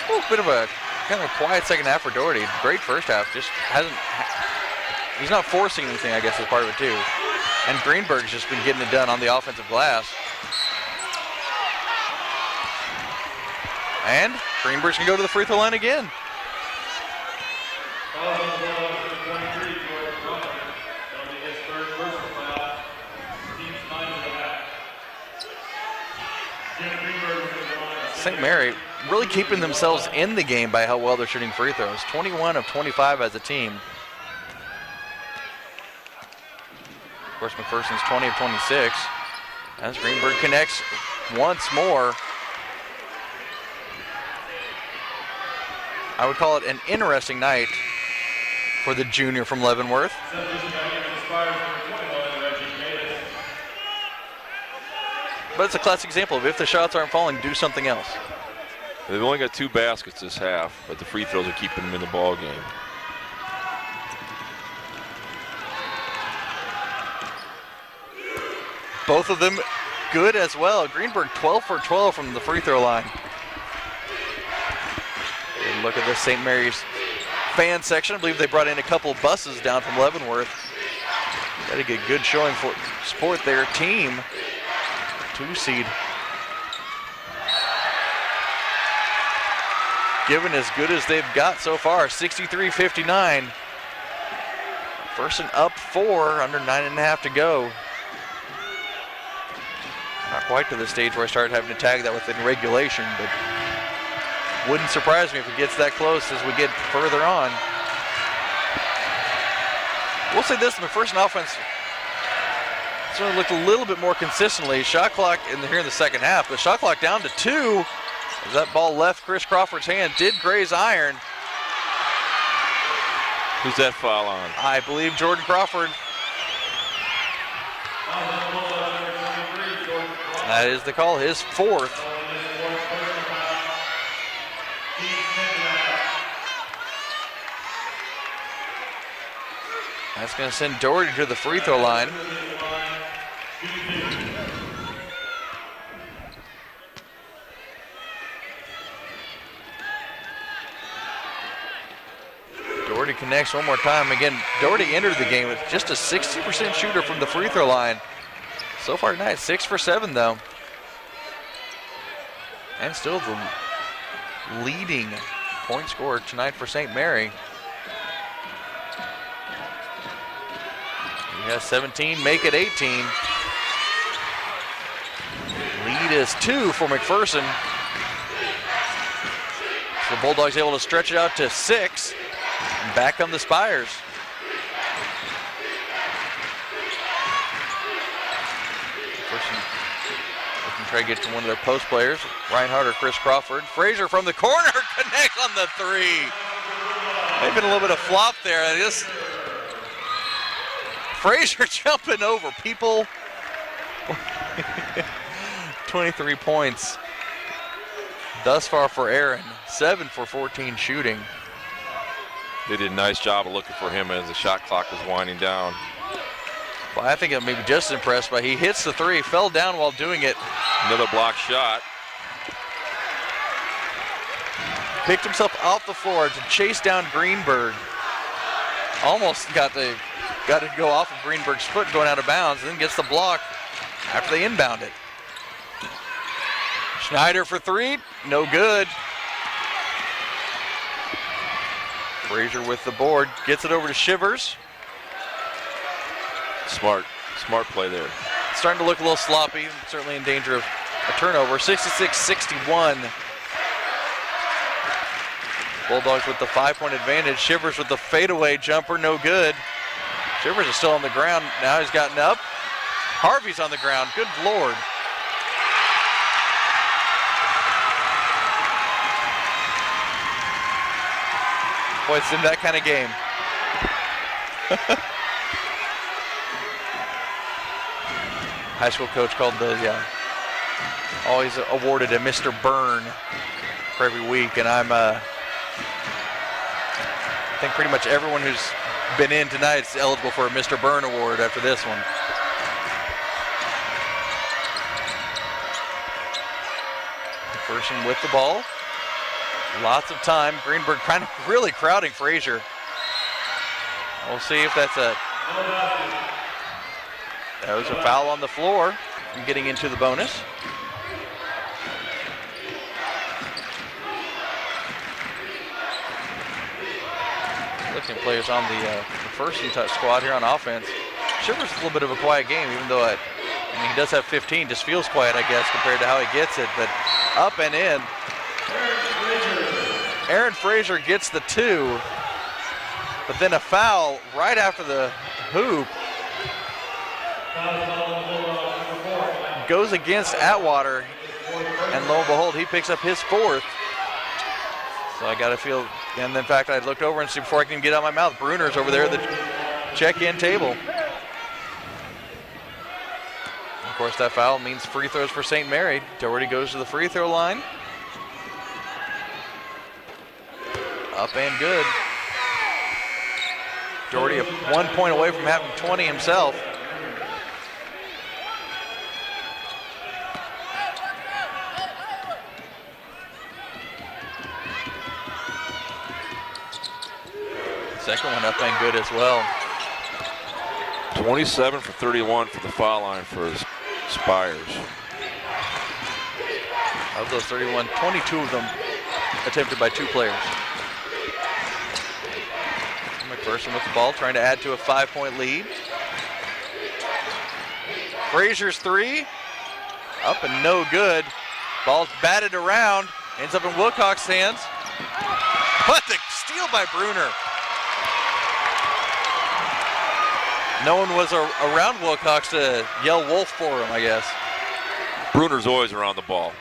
Ooh, bit of a kind of a quiet second half for Doherty. Great first half. Just he's not forcing anything, I guess, is part of it too. And Greenberg's just been getting it done on the offensive glass. And Greenberg's can go to the free throw line again. St. Mary really keeping themselves in the game by how well they're shooting free throws. 21 of 25 as a team. Of course, McPherson's 20 of 26. As Greenberg connects once more. I would call it an interesting night for the junior from Leavenworth. But it's a classic example of if the shots aren't falling, do something else.
They've only got 2 baskets this half, but the free throws are keeping them in the ball game.
Both of them good as well. Greenberg 12 for 12 from the free throw line. And look at the St. Mary's fan section. I believe they brought in a couple buses down from Leavenworth. Got to get good showing for support their team. 2 seed. Given as good as they've got so far, 63-59. McPherson up 4, under 9.5 to go. Not quite to the stage where I started having to tag that within regulation, but wouldn't surprise me if it gets that close as we get further on. We'll say this, the McPherson offense certainly looked a little bit more consistently. Shot clock here in the second half, the shot clock down to 2. As that ball left Chris Crawford's hand, did graze iron.
Who's that foul on?
I believe Jordan Crawford. That is the call, his 4th. That's going to send Doherty to the free throw line. Doherty connects one more time. Again, Doherty entered the game with just a 60% shooter from the free throw line. So far tonight, 6 for 7 though. And still the leading point scorer tonight for St. Mary. He has 17, make it 18. Lead is 2 for McPherson. So the Bulldogs able to stretch it out to 6. And back on the Spires. McPherson looking to try to get to one of their post players. Reinhardt or Chris Crawford. Frazier from the corner connects on the 3. Maybe been a little bit of flop there. Frazier jumping over people. 23 points thus far for Aaron. 7 for 14 shooting.
They did a nice job of looking for him as the shot clock was winding down.
Well, I think I'm maybe just impressed by he hits the 3, fell down while doing it.
Another block shot.
Picked himself off the floor to chase down Greenberg. Almost got to go off of Greenberg's foot going out of bounds, and then gets the block after they inbound it. Schneider for 3, no good. Frazier with the board, gets it over to Shivers.
Smart play there.
It's starting to look a little sloppy, certainly in danger of a turnover. 66-61. Bulldogs with the 5-point advantage. Shivers with the fadeaway jumper, no good. Shivers is still on the ground. Now he's gotten up. Harvey's on the ground. Good Lord. Boy, it's in that kind of game. High school coach called the always awarded a Mr. Byrne for every week, and I think pretty much everyone who's been in tonight is eligible for a Mr. Byrne award after this one. McPherson with the ball. Lots of time. Greenberg kind of really crowding Frazier. We'll see if that was a foul on the floor and getting into the bonus. Looking at players on the McPherson squad here on offense. Shivers a little bit of a quiet game, even though he does have 15. Just feels quiet, I guess, compared to how he gets it. But up and in. Aaron Frazier gets the 2, but then a foul right after the hoop. Goes against Atwater, and lo and behold, he picks up his 4th. So I got to feel, and in fact, I looked over and see before I can get out of my mouth, Bruner's over there at the check-in table. Of course, that foul means free throws for St. Mary. Doherty goes to the free throw line. Up and good. Doherty 1 point away from having 20 himself. Second one up and good as well.
27 for 31 for the foul line for Spires.
Of those 31, 22 of them attempted by 2 players. McPherson with the ball, trying to add to a 5-point lead. Frazier's 3, up and no good. Ball's batted around, ends up in Wilcox's hands. But the steal by Bruner. No one was around Wilcox to yell wolf for him, I guess.
Bruner's always around the ball.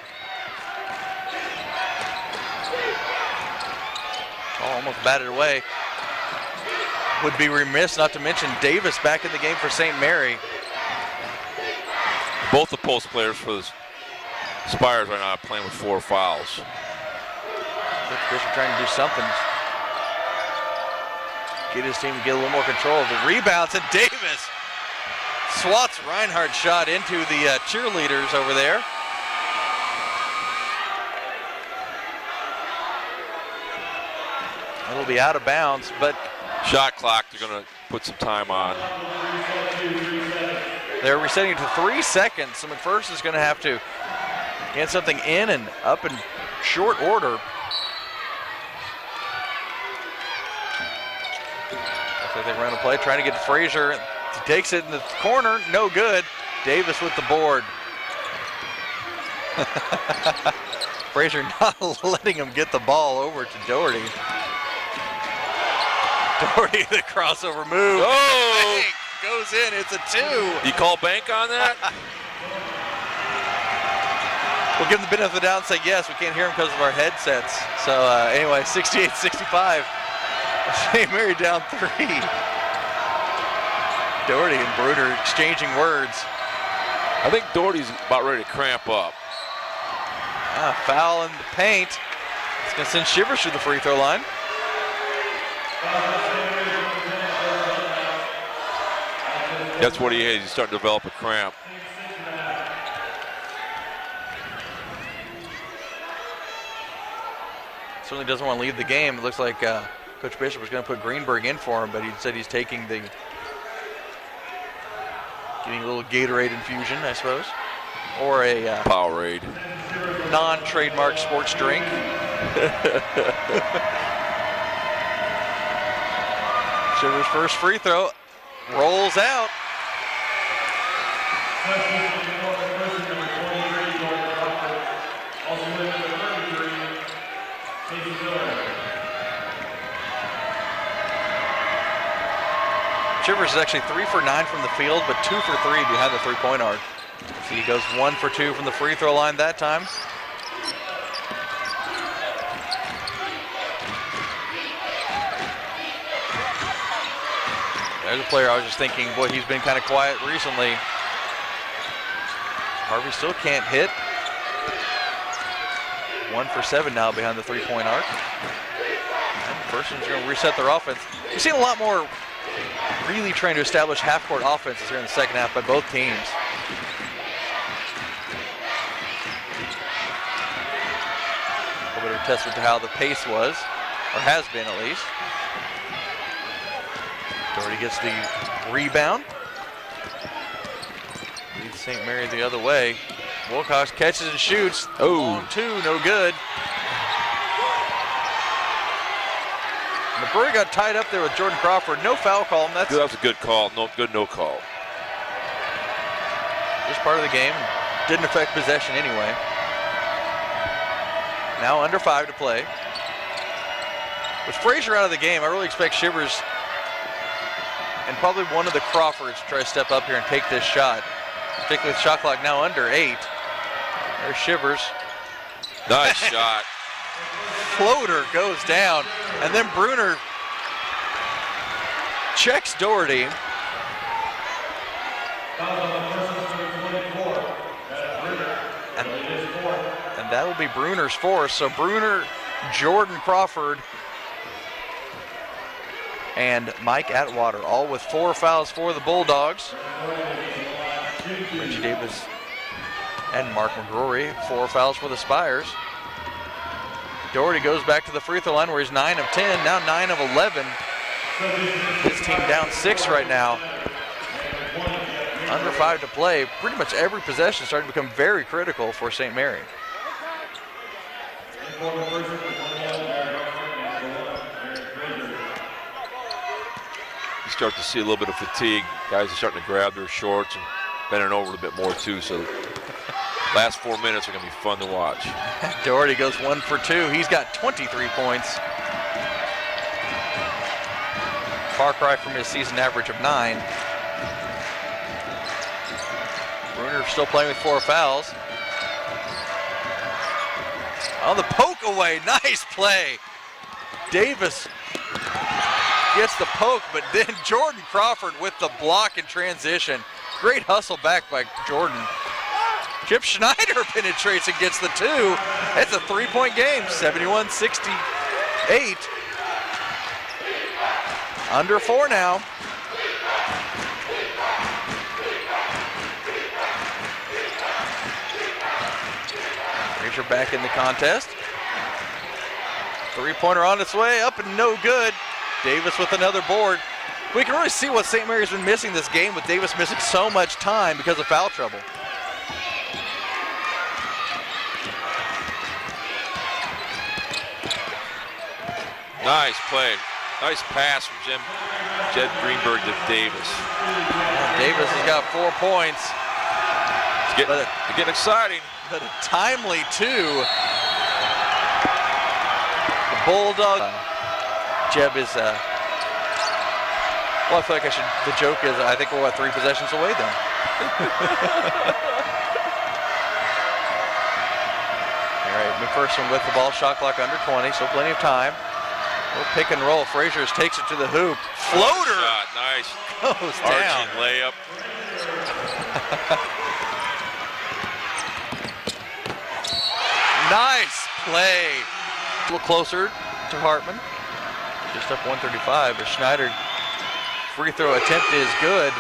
Oh, almost batted away. Would be remiss not to mention Davis back in the game for St. Mary.
Both the post players for the Spires right now playing with 4 fouls.
Bishop trying to do something. Get his team to get a little more control of the rebounds, and Davis swats Reinhardt's shot into the cheerleaders over there. It'll be out of bounds, but
shot clock, they're going to put some time on.
They're resetting it to 3 seconds, so McPherson's going to have to get something in and up in short order. Looks like they run a play, trying to get to Frazier. He takes it in the corner, no good. Davis with the board. Frazier not letting him get the ball over to Doherty. Doherty, the crossover move.
Oh!
Goes in, it's a 2.
You call bank on that?
We'll give him the benefit of the doubt and say yes, we can't hear him because of our headsets. So anyway, 68-65. St. Mary down 3. Doherty and Bruner exchanging words.
I think Doherty's about ready to cramp up.
Foul in the paint. It's going to send Shivers to the free throw line.
That's what he is. He's starting to develop a cramp.
Certainly doesn't want to leave the game. It looks like Coach Bishop was going to put Greenberg in for him, but he said he's taking getting a little Gatorade infusion, I suppose, or a
Powerade,
non-trademark sports drink. Shivers' first free throw rolls out. Shivers is actually 3 for 9 from the field, but 2 for 3 behind the three-point arc. So he goes 1 for 2 from the free throw line that time. There's a player I was just thinking, boy, he's been kind of quiet recently. Harvey still can't hit. 1 for 7 now behind the three-point arc. And McPherson's going to reset their offense. We've seen a lot more really trying to establish half-court offenses here in the second half by both teams. A little bit of a testament to how the pace was, or has been at least. Doherty gets the rebound. Leads St. Mary the other way. Wilcox catches and shoots.
Oh.
Long two, no good. McBurry got tied up there with Jordan Crawford. No foul call. And that
was a good call. No call.
Just part of the game. Didn't affect possession anyway. Now under 5 to play. With Frazier out of the game, I really expect Shivers and probably one of the Crawfords to try to step up here and take this shot. Particularly with shot clock now under 8. There's Shivers.
Nice shot.
Floater goes down, and then Bruner checks Doherty. And that will be Bruner's fourth. So Bruner, Jordan Crawford, and Mike Atwater, all with 4 fouls for the Bulldogs. Reggie Davis and Mark McGrory, 4 fouls for the Spires. Doherty goes back to the free throw line where he's 9 of 10, now 9 of 11. His team down 6 right now. Under 5 to play. Pretty much every possession starting to become very critical for St. Mary.
You start to see a little bit of fatigue. Guys are starting to grab their shorts and bending over a bit more too, so last 4 minutes are going to be fun to watch.
Doherty goes 1 for 2. He's got 23 points. Far cry from his season average of 9. Bruner still playing with 4 fouls. On the poke away, nice play. Davis gets the poke, but then Jordan Crawford with the block in transition. Great hustle back by Jordan. Chip Schneider penetrates and gets the 2. It's a 3-point game, 71-68. Under 4 now. Frazier back in the contest. 3-pointer on its way, up and no good. Davis with another board. We can really see what St. Mary's been missing this game, with Davis missing so much time because of foul trouble.
Nice play. Nice pass from Jed Greenberg to Davis.
Davis has got 4 points.
It's getting exciting.
But a timely 2. The Bulldog. Jeb is, well, I feel like the joke is, I think we're 3 possessions away then. All right, McPherson with the ball, shot clock under 20, so plenty of time. We'll pick and roll. Frazier takes it to the hoop. Floater!
Nice.
Goes down.
Arching layup.
Nice play. A little closer to Hartman. Just up 135, but Schneider free throw attempt is good.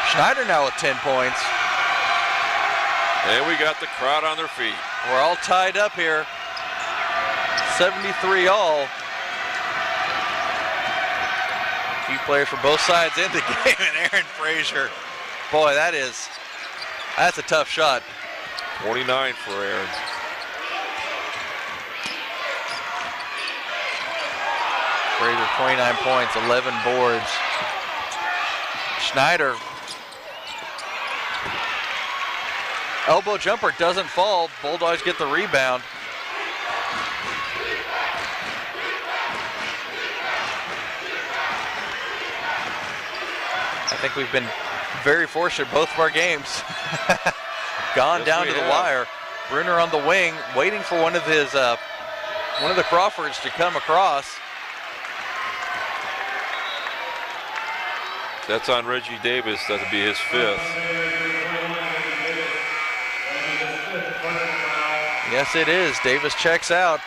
Schneider now with 10 points.
And we got the crowd on their feet.
We're all tied up here. 73 all. Key players for both sides in the game, and Aaron Frazier. Boy, that's a tough shot.
29 for Aaron.
Frazier 29 points, 11 boards. Schneider. Elbow jumper doesn't fall. Bulldogs get the rebound. I think we've been very fortunate both of our games. Gone down to the wire. Bruner on the wing, waiting for one of the Crawfords to come across.
That's on Reggie Davis. That'll be his 5th.
Yes, it is. Davis checks out.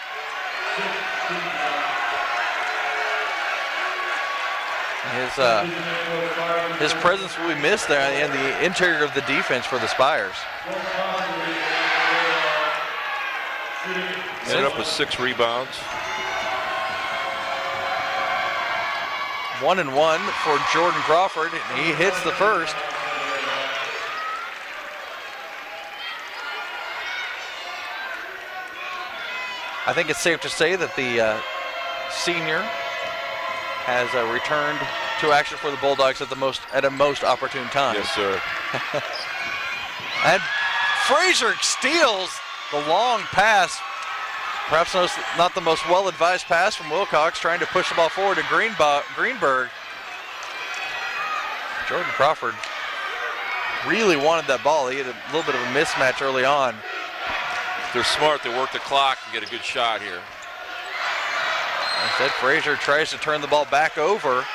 His presence will be missed there in the interior of the defense for the Spires.
Ended up with 6 rebounds.
1 and 1 for Jordan Crawford, and he hits the first. I think it's safe to say that the senior has returned to action for the Bulldogs at a most opportune time.
Yes, sir.
And Frazier steals the long pass. Perhaps not the most well-advised pass from Wilcox, trying to push the ball forward to Greenberg. Jordan Crawford really wanted that ball. He had a little bit of a mismatch early on.
They're smart. They work the clock and get a good shot here.
Instead, Frazier tries to turn the ball back over.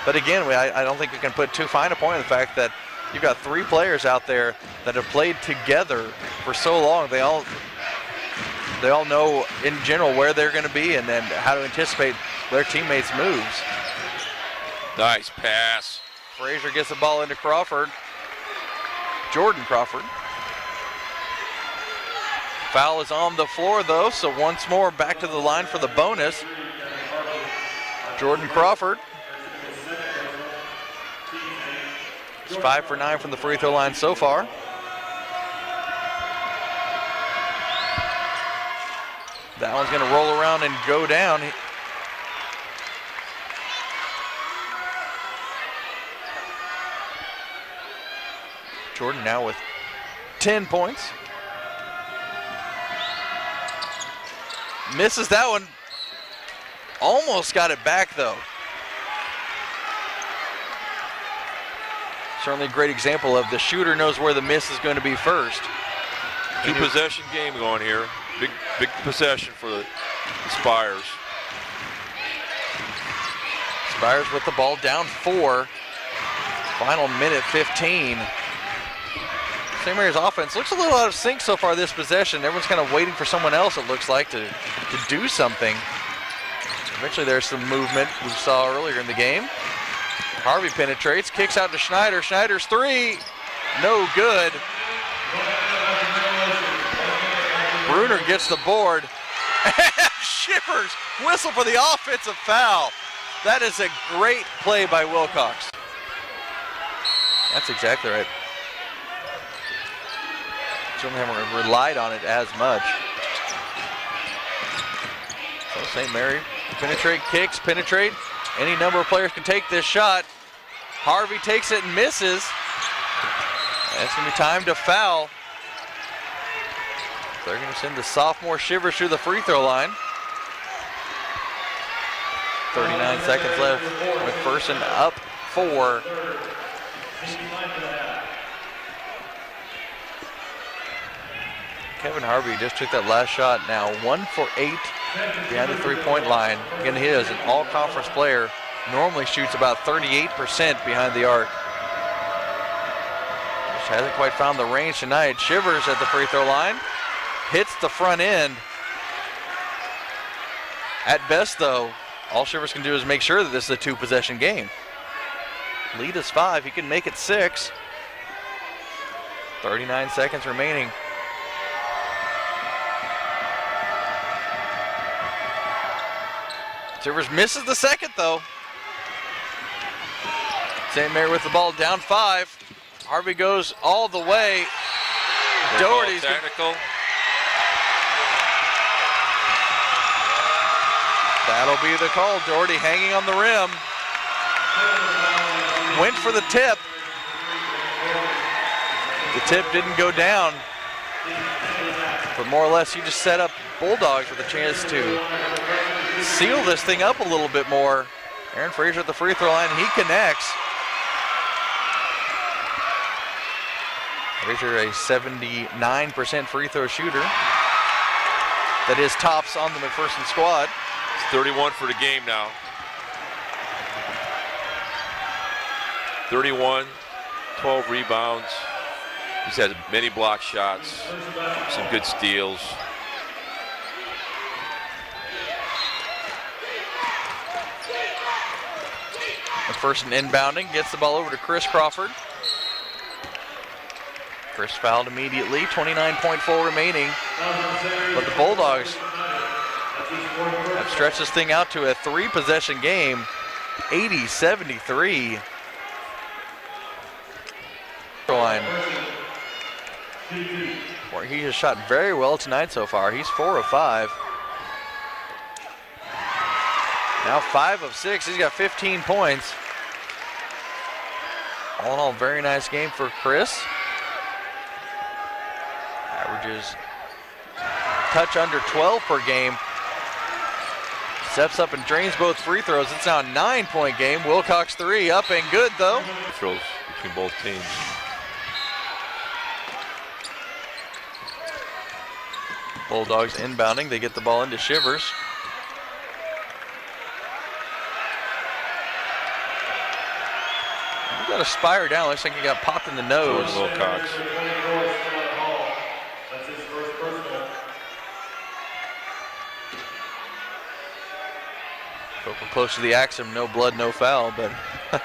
But again, I don't think we can put too fine a point on the fact that you've got 3 players out there that have played together for so long. They all know in general where they're going to be and then how to anticipate their teammates' moves.
Nice pass.
Frazier gets the ball into Crawford. Jordan Crawford. Foul is on the floor though, so once more back to the line for the bonus. Jordan Crawford. He's 5 for 9 from the free throw line so far. That one's going to roll around and go down. Jordan now with 10 points. Misses that one. Almost got it back though. Certainly a great example of the shooter knows where the miss is going to be first.
2 possession game going here. Big possession for the Spires.
Spires with the ball down 4. Final minute 15. St. Mary's offense looks a little out of sync so far this possession. Everyone's kind of waiting for someone else, it looks like, to do something. Eventually there's some movement we saw earlier in the game. Harvey penetrates, kicks out to Schneider. Schneider's 3, no good. Bruner gets the board. Shivers, whistle for the offensive foul. That is a great play by Wilcox. That's exactly right. Certainly haven't relied on it as much. So St. Mary penetrate, kicks, penetrate. Any number of players can take this shot. Harvey takes it and misses. That's going to be time to foul. They're going to send the sophomore Shivers through the free throw line. 39 seconds left. McPherson up 4. Kevin Harvey just took that last shot now. 1 for 8 behind the 3-point line. Again, he is an all-conference player. Normally shoots about 38% behind the arc. Just hasn't quite found the range tonight. Shivers at the free throw line. Hits the front end. At best, though, all Shivers can do is make sure that this is a 2-possession game. Lead is 5. He can make it 6. 39 seconds remaining. Shivers misses the second, though. St. Mary with the ball down 5. Harvey goes all the way. Doherty's
technical.
That'll be the call. Doherty hanging on the rim. Went for the tip. The tip didn't go down. But more or less, you just set up Bulldogs with a chance to seal this thing up a little bit more. Aaron Frazier at the free throw line. He connects. Frazier, a 79% free throw shooter. That is tops on the McPherson squad.
It's 31 for the game now. 31, 12 rebounds. He's had many block shots, some good steals.
McPherson inbounding, gets the ball over to Chris Crawford. Chris fouled immediately, 29.4 remaining. But the Bulldogs have stretched this thing out to a 3-possession game, 80-73. Line. Where he has shot very well tonight so far. He's 4 of 5. Now 5 of 6. He's got 15 points. All in all, very nice game for Chris. Averages touch under 12 per game. Steps up and drains both free throws. It's now a 9-point game. Wilcox 3 up and good though.
Throws between both teams.
Bulldogs inbounding. They get the ball into Shivers. He got a spire down. Looks like he got popped in the nose.
Wilcox.
We're close to the axiom. No blood, no foul, but I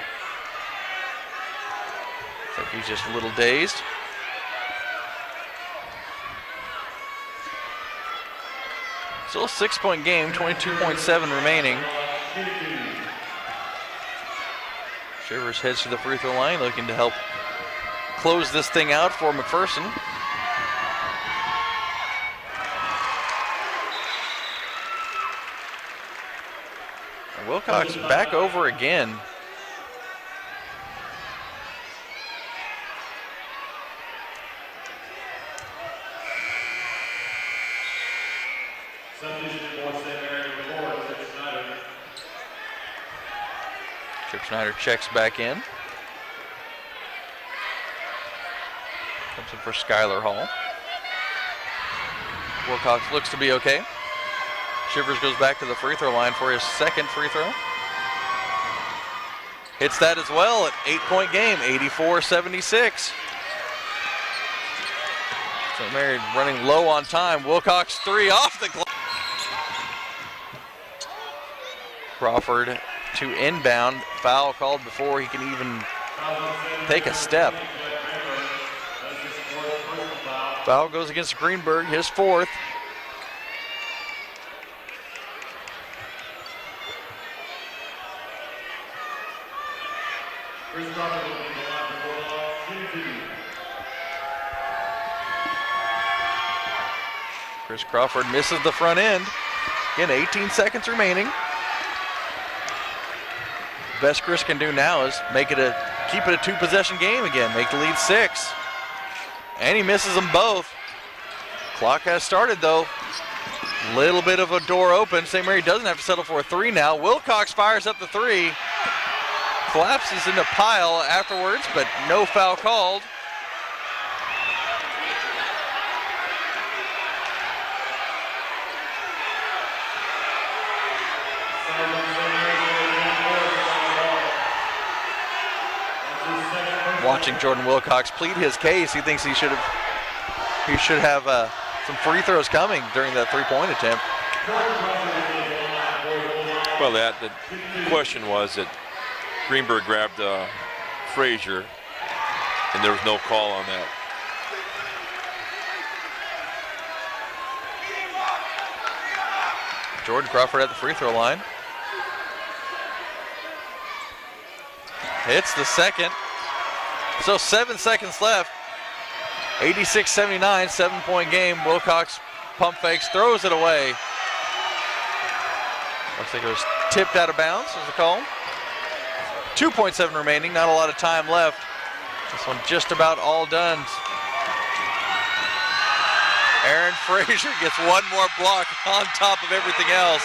think he's just a little dazed. Still a 6-point game, 22.7 remaining. Shivers heads to the free throw line, looking to help close this thing out for McPherson. And Wilcox back over again. Chip Schneider checks back in. Comes in for Skylar Hall. Wilcox looks to be okay. Shivers goes back to the free throw line for his second free throw. Hits that as well. At 8-point game, 84-76. St. Mary running low on time. Wilcox 3 off the clock. Crawford to inbound. Foul called before he can even take a step. Foul goes against Greenberg, his 4th. Chris Crawford misses the front end. Again, 18 seconds remaining. Best Chris can do now is keep it a 2-possession game again, make the lead 6. And he misses them both. Clock has started though. Little bit of a door open. St. Mary doesn't have to settle for a 3 now. Wilcox fires up the 3. Collapses in a pile afterwards, but no foul called. Watching Jordan Wilcox plead his case, he thinks he should have some free throws coming during that 3-point attempt.
Well, the question was that Greenberg grabbed Frazier, and there was no call on that.
Jordan Crawford at the free throw line. Hits the second. So 7 seconds left. 86-79, 7-point game. Wilcox pump fakes, throws it away. Looks like it was tipped out of bounds, was the call. 2.7 remaining, not a lot of time left. This one just about all done. Aaron Frazier gets one more block on top of everything else.